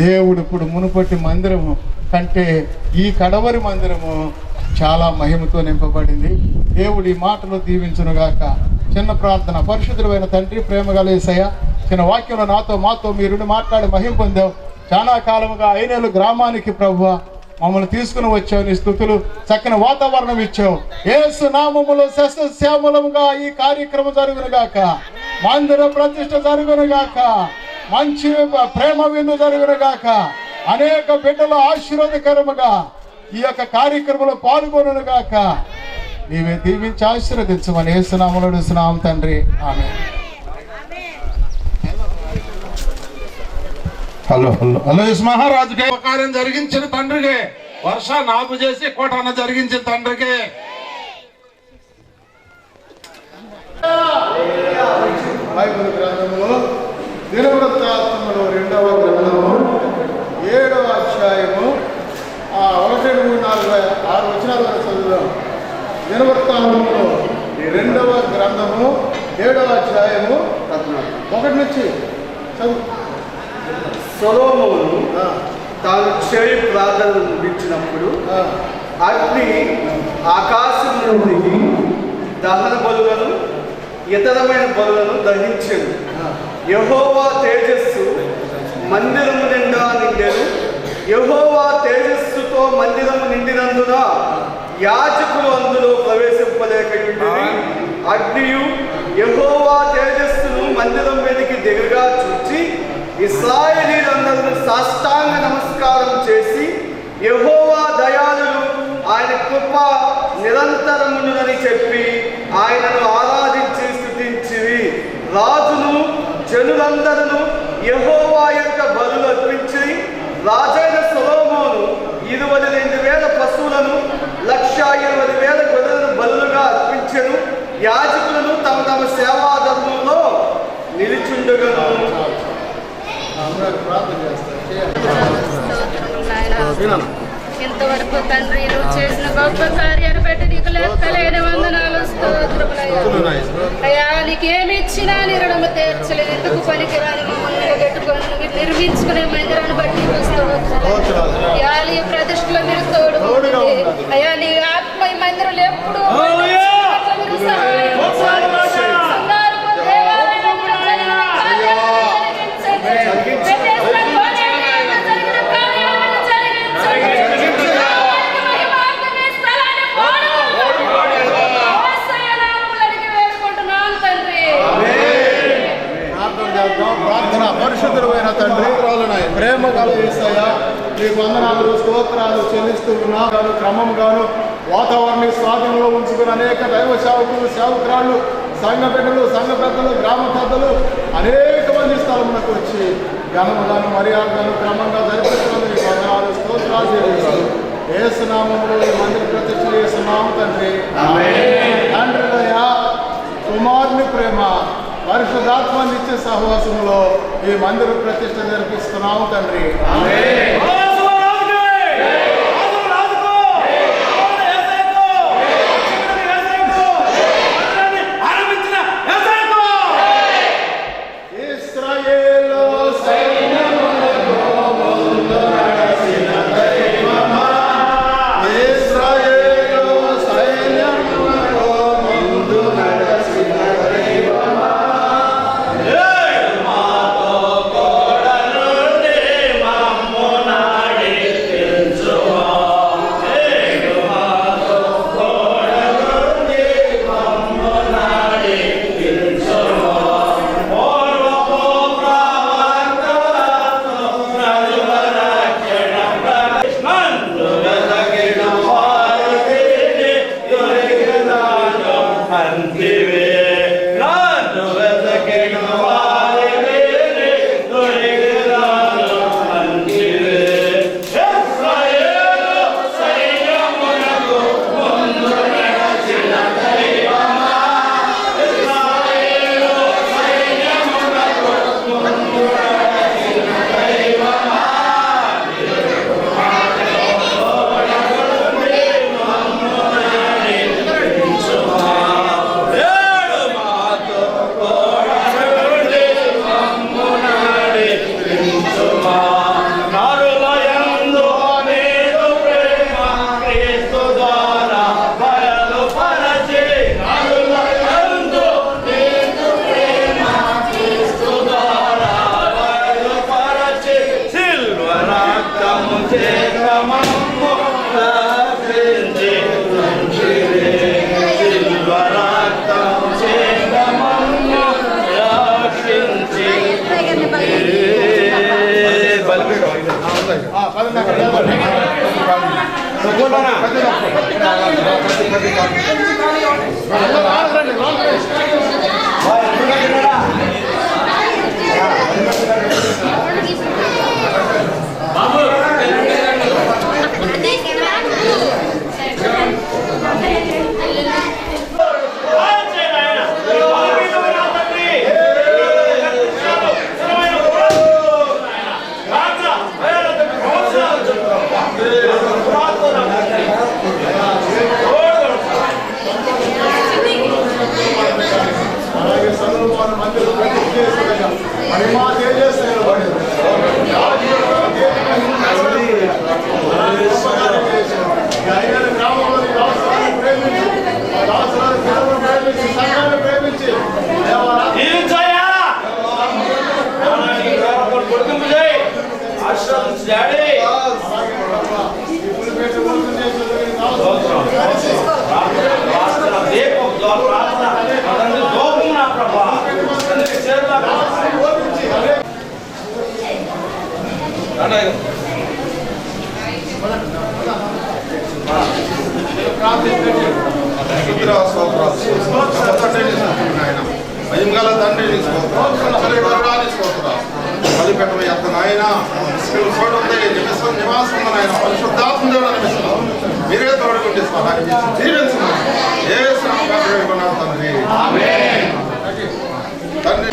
దేవుడు ఇప్పుడు మునుపటి మందిరము కంటే ఈ కడవరి మందిరము చాలా మహిమతో నింపబడింది. దేవుడు ఈ మాటలు దీవించునుగాక. చిన్న ప్రార్థన. పరిశుద్ధుడైన తండ్రి, ప్రేమగల యేసయ్య, చిన్న వాక్యంలో మాతో మీరు మాట్లాడి మహిమ పొందావు. చాలా కాలముగా ఐనేలు గ్రామానికి ప్రభువా మమ్మల్ని తీసుకుని వచ్చావు. నీ స్తుతులు, చక్కని వాతావరణం ఇచ్చావు. యేసు నామములో సస్యశ్యామలముగా ఈ కార్యక్రమం జరుగునుగాక, మందిర ప్రతిష్ఠ జరుగునుగాక, మంచి ప్రేమ విందు జరుగునుగాక, అనేక బిడ్డలు ఆశీర్వాదకరముగా ఈ యొక్క కార్యక్రమంలో పాల్గొనుగాక. నీవే దీవించి ఆశీర్వదించమని యేసు నామములో అడుగుతున్నాం తండ్రి, ఆమేన్. హలో మహారాజుకే కార్యం జరిగించిన తండ్రికే, వర్ష నాపు చేసి కోటన జరిగించిన తండ్రికే. బైబిల్ గ్రంథంలో దినవృత్తాంతములు 2వ గ్రంథము 7వ అధ్యాయము 1, 2, 4, 6 వచనాలు చదువుదాం. దినవృత్తాంతములు 2వ గ్రంథము 7వ అధ్యాయము 1 నుంచి చదువు. సొలొమోను తాను చేయు ప్రార్థనలు ముగించినప్పుడు అగ్ని ఆకాశం నుండి దహన బలులను ఇతరమైన బలులను దహించెను. యెహోవా తేజస్సు మందిరము నిండా నిండెను. యెహోవా తేజస్సుతో మందిరము నిండినందున యాజకులు అందులో ప్రవేశింపలేకయుండిరి. అగ్నియు యెహోవా తేజస్సును మందిరం మీదకి దిగగా చూచి ఇశ్రాయేలీయులందరూ సాష్టాంగ నమస్కారం చేసి, యెహోవా దయాళుడు, ఆయన కృప నిరంతరమునని చెప్పి ఆయనను ఆరాధించి స్తుతించిరి. రాజును జనులందరూ యెహోవా యొక్క బలులు అర్పించి, రాజైన సొలొమోను 22,000 పశువులను 1,20,000 గొర్రెలను బలులుగా అర్పించెను. యాజకులను తమ తమ సేవాధర్మంలో నిలిచుండగను. ఇంతవరకు తండ్రి నువ్వు చేసిన గొప్ప కార్యాన్ని బట్టి నీకు లెక్కలేని వందనాలు, స్తోత్రములయ్యా. అయ్యా, నీకేమి ఇచ్చినా నీ రుణము తీర్చలేదు. ఎందుకు పనికిరాని మమ్మల్ని పెట్టుకొని నిర్మించుకునే మందిరాన్ని బట్టి ఆలయ ప్రతిష్టలో మీరు తోడు. అయ్యా, నీ ఆత్మ ఈ మందిరంలో ఎప్పుడు ప్రార్థన. పరిశుద్ధుడైన తండ్రి, ప్రేమ గల యేసయ్య, నీకు వందనాలు, స్తోత్రాలు చెల్లిస్తూ ఉన్నాను. క్రమంగాను వాతావరణ స్వాధీనంలో ఉంచుకుని అనేక దైవ సేవకులు, సేవకురాళ్ళు, సంఘ బిడ్డలు, సంఘ పెద్దలు, గ్రామ పెద్దలు అనేక మంది స్థలములకు వచ్చి ఘనముగాను మర్యాదగాను క్రమంగా జరిపిస్తున్నందుకు నీకు వందనాలు, స్తోత్రాలు చెల్లిస్తూ యేసు నామములో ఈ మందిర ప్రతిష్ఠ చేస్తున్నాము తండ్రి. తండ్రి దయ, కుమారుని ప్రేమ, పరిశుద్ధాత్మ నిత్య సహవాసంలో ఈ మందిర ప్రతిష్ఠ జరిపిస్తున్నాము తండ్రి. మా మహిమగల తండ్రి బలిపెట్ట నాయన చూడండి నివాసం నాయన పరిశుద్ధాత్మ మీరే తోడుకుంటే జీవించండి ఏ తండ్రి తండ్రి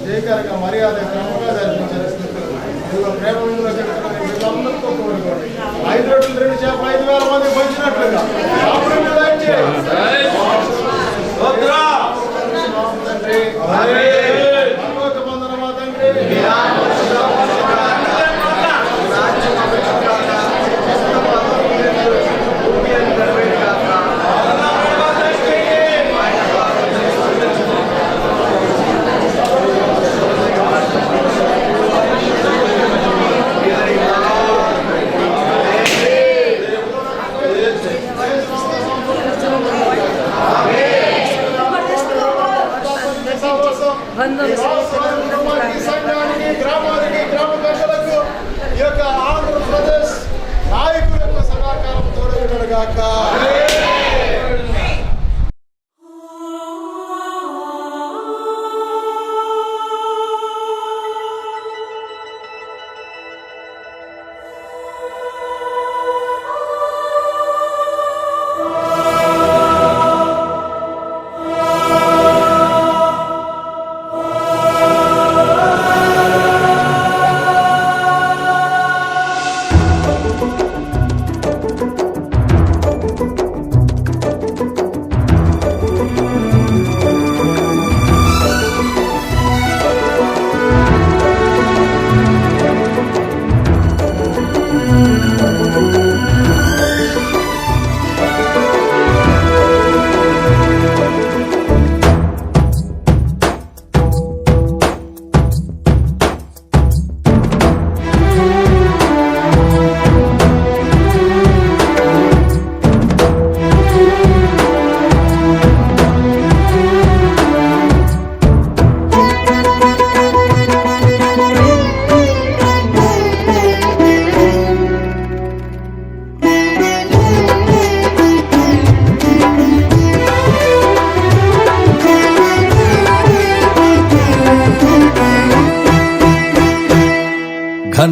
జయకరంగా మర్యాద క్రమంగా జరిపించారు. ప్రేమ వీళ్ళందరితో కోరుకోండి. 5 రొట్టెలు 2 చేపలు 5,000 మంది పంచినట్లుగా బంధనమా తండ్రి సంఘానికి గ్రామానికి గ్రామ పెద్దలకు ఈ యొక్క ఆంధ్రప్రదేశ్ నాయకుల యొక్క సహకారం తోడగాక.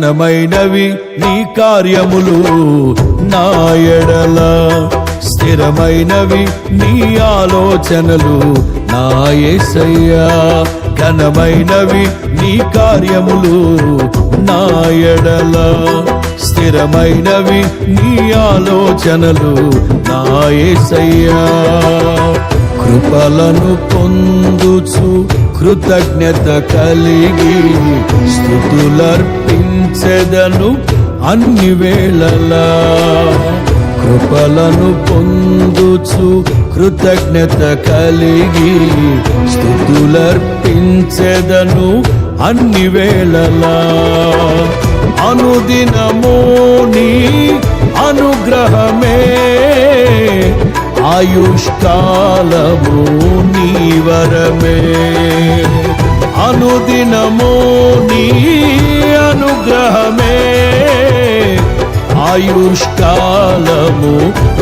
ఘనమైనవి నీ కార్యములు నా ఎడల, స్థిరమైనవి నీ ఆలోచనలు నా యేసయ్యా. ఘనమైనవి నీ కార్యములు నా ఎడల, స్థిరమైనవి నీ ఆలోచనలు నా యేసయ్యా. కృపలను పొందుచు కృతజ్ఞత కలిగి స్తుతులర్పించెదను అన్ని వేళలా. కృపలను పొందుచు కృతజ్ఞత కలిగి స్తుతులర్పించెదను అన్ని వేళలా. అనుదినము నీ అనుగ్రహమే, ఆయుష్కాలము నీ వరమే. అనుదినము నీ అనుగ్రహమే, ఆయుష్కాలము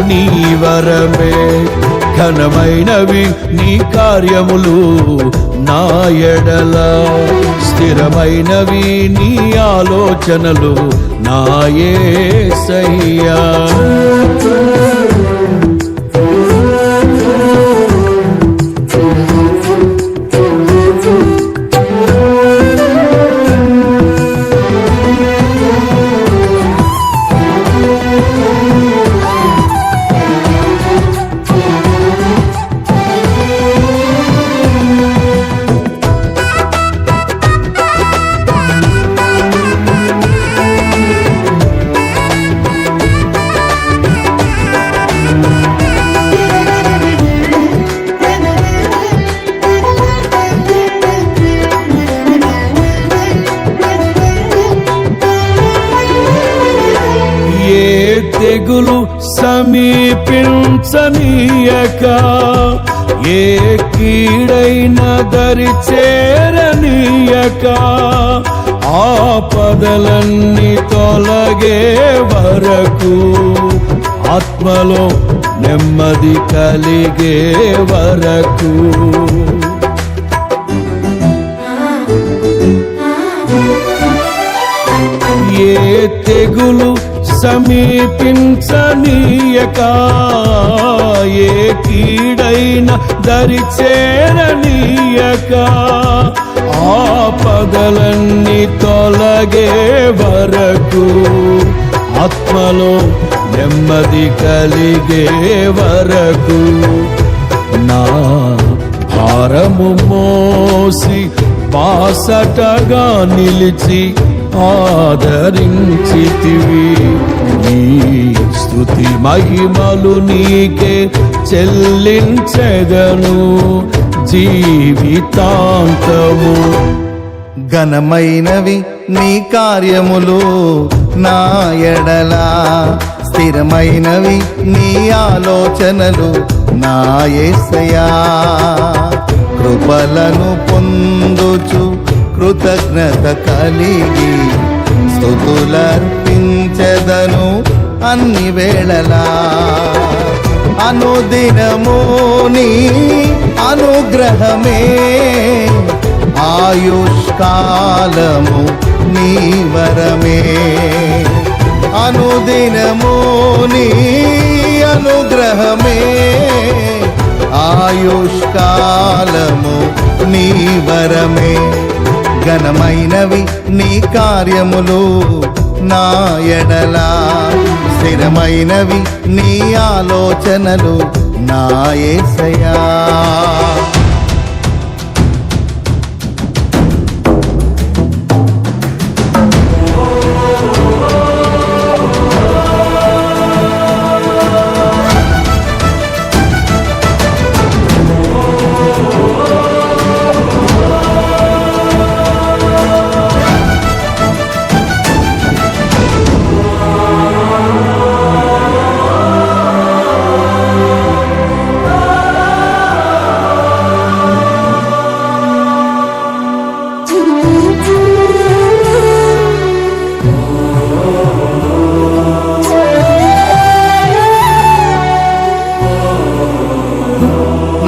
నీ వరమే. ఘనమైనవి నీ కార్యములు నా ఎడల, స్థిరమైనవి నీ ఆలోచనలు నా యేసయ్యా. తెగులు సమీపించనీయక, ఏ కీడైన దరి చేరనీయక, ఆపదలన్నీ తొలగే వరకు, ఆత్మలో నెమ్మది కలిగే వరకు. ఏ తెగులు సమీపించనీయక, ఏ కీడైన దరి చేరనీయక, ఆపదలన్నీ తొలగే వరకు, ఆత్మలో నెమ్మది కలిగే వరకు. నా భారము మోసి బాసటగా నిలిచి ఆదరించితివి. నీ స్తుతి మహిమలు నీకే చెల్లించెదను జీవితాంతము. ఘనమైనవి నీ కార్యములు నా ఎడల, స్థిరమైనవి నీ ఆలోచనలు నా యేసయ్యా. కృపలను పొందుచు కృతజ్ఞత కలిగి స్తుతులర్పించెదను అన్ని వేళలా. అనుదినము నీ అనుగ్రహమే, ఆయుష్కాలము నీ వరమే. అనుదినము నీ అనుగ్రహమే, ఆయుష్కాలము నీ వరమే. ఘనమైనవి నీ కార్యములు నా ఎడల, స్థిరమైనవి నీ ఆలోచనలు నా యేసయ్యా.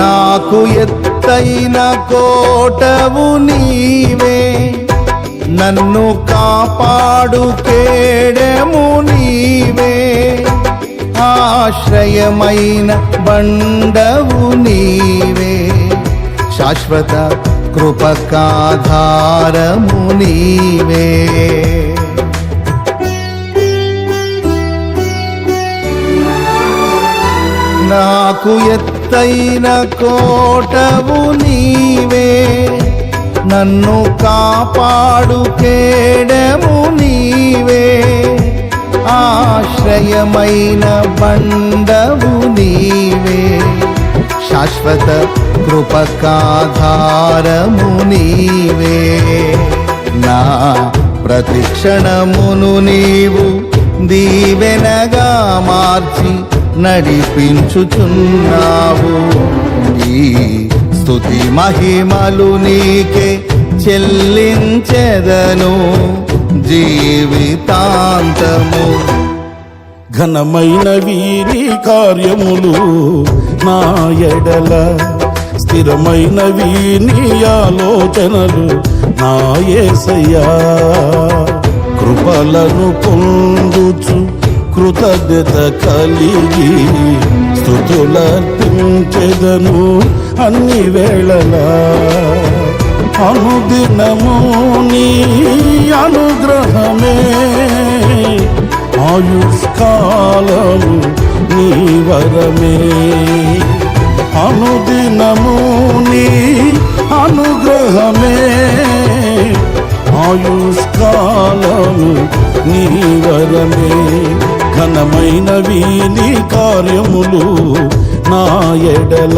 నాకు ఎత్తైన కోటవు నీవే, నన్ను కాపాడు కేడెము నీవే, ఆశ్రయమైన బండవు నీవే, శాశ్వత కృపకాధారము నీవే. నాకు ఎత్తైన కోటవు నీవే, నన్ను కాపాడు కేడెము నీవే, ఆశ్రయమైన బండవు నీవే, శాశ్వత కృపకాధారము నీవే. నా ప్రతిక్షణమును నీవు దీవెనగా మార్చి నడిపించుచున్నావు. ఈ స్తుతి మహిమలు నీకే చెల్లించెదను జీవితాంతము. ఘనమైనవి నీ కార్యములు నా ఎడల, స్థిరమైనవి నీ ఆలోచనలు నా యేసయ్యా. కృపలను పొందుచు కృతజ్ఞత కలిగి స్తుతులర్పించెదను అన్ని వేళలా. అనుదినము నీ అనుగ్రహమే, ఆయుష్కాలము నీ వరమే. అనుదినము నీ అనుగ్రహమే, ఆయుష్కాలము నీ వరమే. ఘనమైనవి నీ కార్యములు నా ఎడల,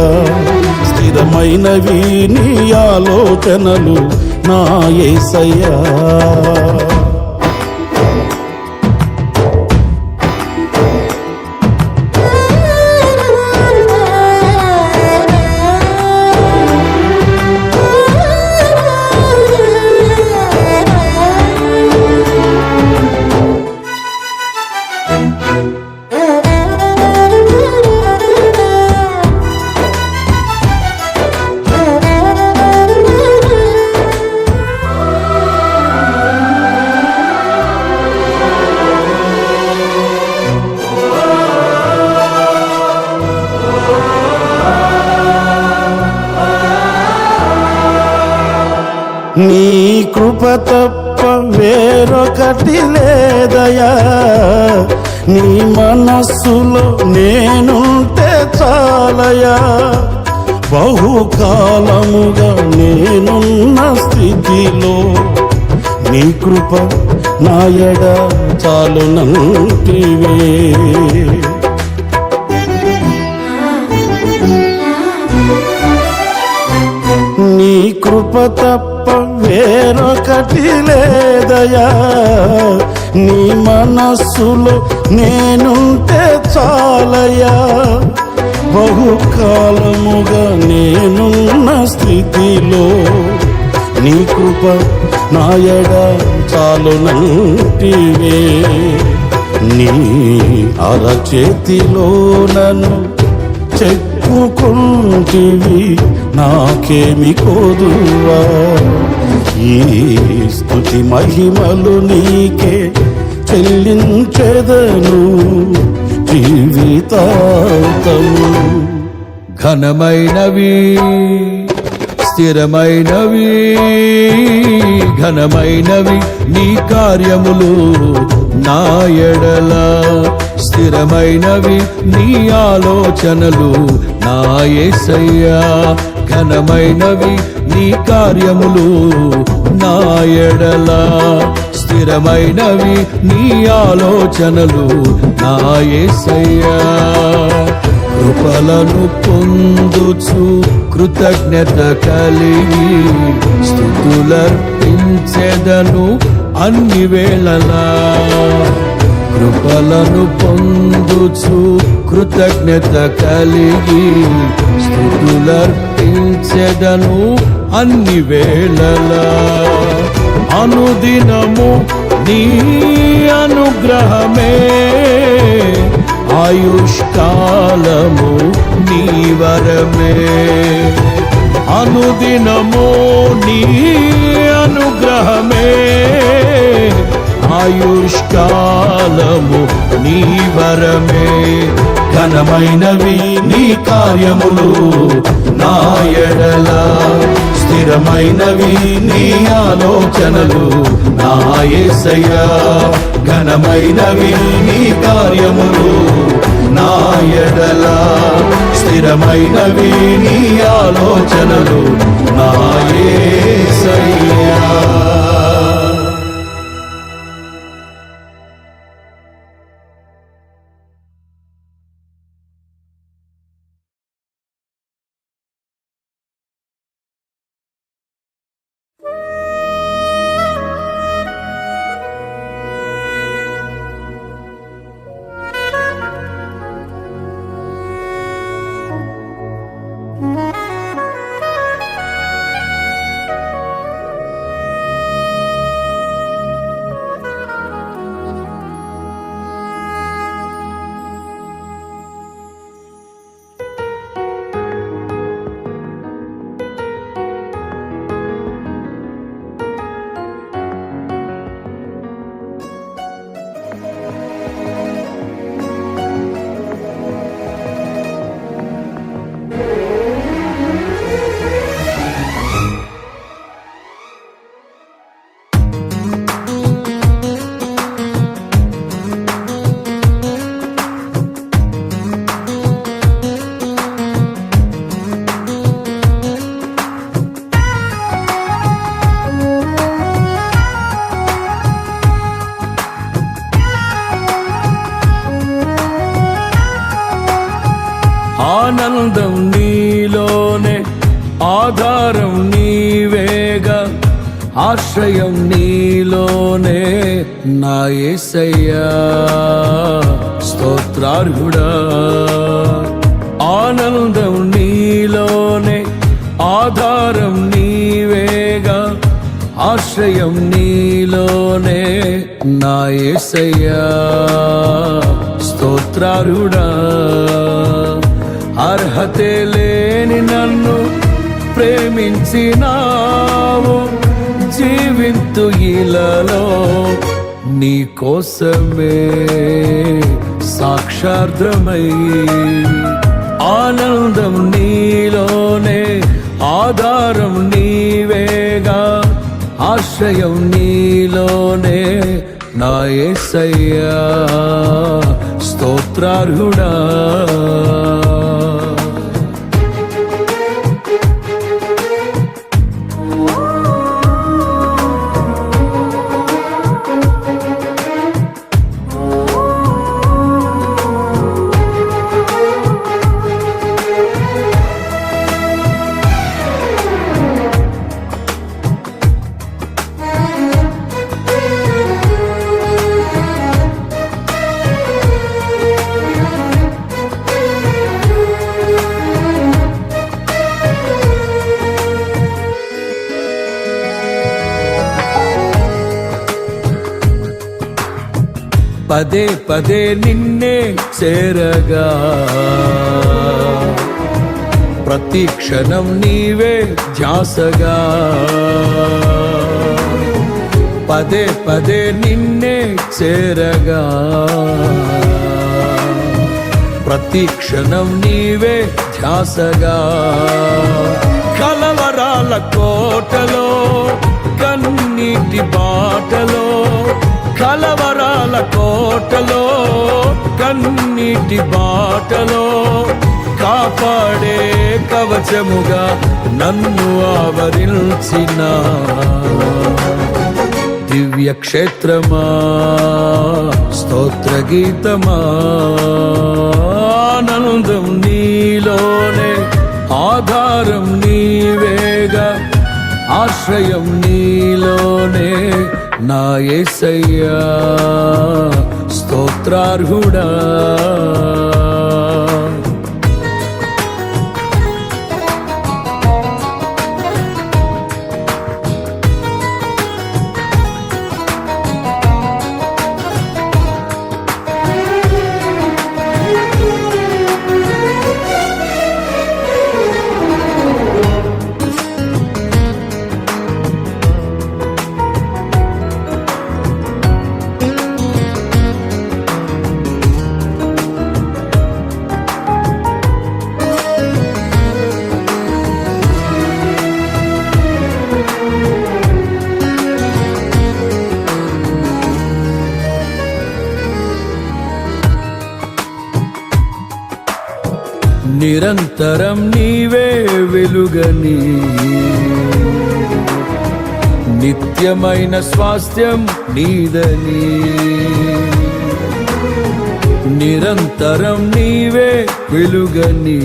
స్థిరమైనవి నీ ఆలోచనలు నా యేసయ్యా. నీ కృప తప్ప వేరొకటి లేదయా, నీ మనస్సులో నేనుంటే చాలయా. బహుకాలముగా నేనున్న స్థితిలో నీ కృప నా ఎడ చాలునంటివే. నీ కృప తప్ప వేరొకటి లేదయా, నీ మనస్సులో నేనుంటే చాలయా. బహుకాలముగా నేనున్న స్థితిలో నీ కృప నా ఎడ చాలునంటివే. నీ అరచేతిలో నన్ను చెప్పుకుంటివి, నాకేమి కోదువా. ఈ స్తుతి మహిమలు నీకే చెల్లించెదను జీవితాంతము. ఘనమైనవి స్థిరమైనవి, ఘనమైనవి నీ కార్యములు నా ఎడల, స్థిరమైనవి నీ ఆలోచనలు నా యేసయ్యా. ఘనమైనవి నీ కార్యములు నా ఎడల, స్థిరమైనవి నీ ఆలోచనలు నా యేసయ్యా. కృపలను పొందుచు కృతజ్ఞత కలిగి స్తుతులర్పించెదను అన్ని వేళలా. కృపలను పొందుచు కృతజ్ఞత కలిగి స్తుతులర్పించెదను అన్ని వేళలా. అనుదినము నీ అనుగ్రహమే, ఆయుష్కాలము నీ వరమే. అనుదినము నీ అనుగ్రహమే ఆయుష్కాలము నీ వరమే. ఘనమైనవి నీ కార్యములు నా ఎడల, స్థిరమైనవి నీ ఆలోచనలు నా యేసయ్యా. ఘనమైనవి నీ కార్యములు నా ఎడల, స్థిరమైనవి నీ ఆలోచనలు నా యేసయ్యా. ఆనందం నీలోనే, ఆధారం నీవేగా, ఆశ్రయం నీలోనే నా యేసయ్యా. స్తోత్రార్హుడా. ఆనందం నీలోనే, ఆధారం నీవేగా, ఆశ్రయం నీలోనే నా యేసయ్యా. స్తోత్రార్హుడా. అర్హతే లేని నన్ను ప్రేమించినావు, జీవింతు ఇలలో నీ కోసమే సాక్షార్థమై. ఆనందం నీలోనే, ఆధారం నీవేగా, ఆశ్రయం నీలోనే నా యేసయ్యా. స్తోత్రార్హుడా. పదే పదే నిన్నే చేరగా, ప్రతి క్షణం నీవే ధ్యాసగా. పదే పదే నిన్నే చేరగా, ప్రతి క్షణం నీవే ధ్యాసగా. కలవరాల కోటలో, కన్నీటి బాటలో, కలవరాల కోటలో, కన్నీటి బాటలో, కాపాడే కవచముగా నన్ను ఆవరించిన దివ్య క్షేత్రమా. స్తోత్ర గీతమా. ఆనందం నీలోనే, ఆధారం నీవేగా, ఆశ్రయం నీలోనే నా యేసయ్యా. స్తోత్రార్హుడా. నిరంతరం నీవే వెలుగని నిత్యమైన స్వాస్థ్యం నీదని నిరంతరం నీవే వెలుగని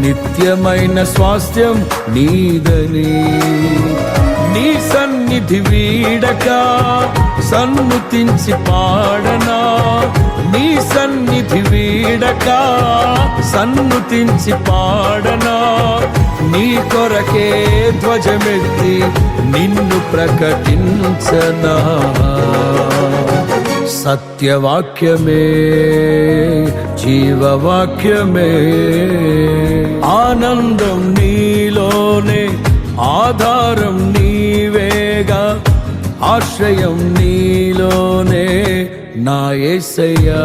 నిత్యమైన స్వాస్థ్యం నీదని నీ సన్నిధి వీడక సన్నుతించి పాడనా నీ సన్నిధి వీడక సన్నుతించి పాడనా నీ కొరకే ధ్వజమెత్తి నిన్ను ప్రకటించనా సత్యవాక్యమే జీవవాక్యమే ఆనందం నీలోనే ఆధారం నీవేగా ఆశ్రయం నీలోనే నా యేసయ్యా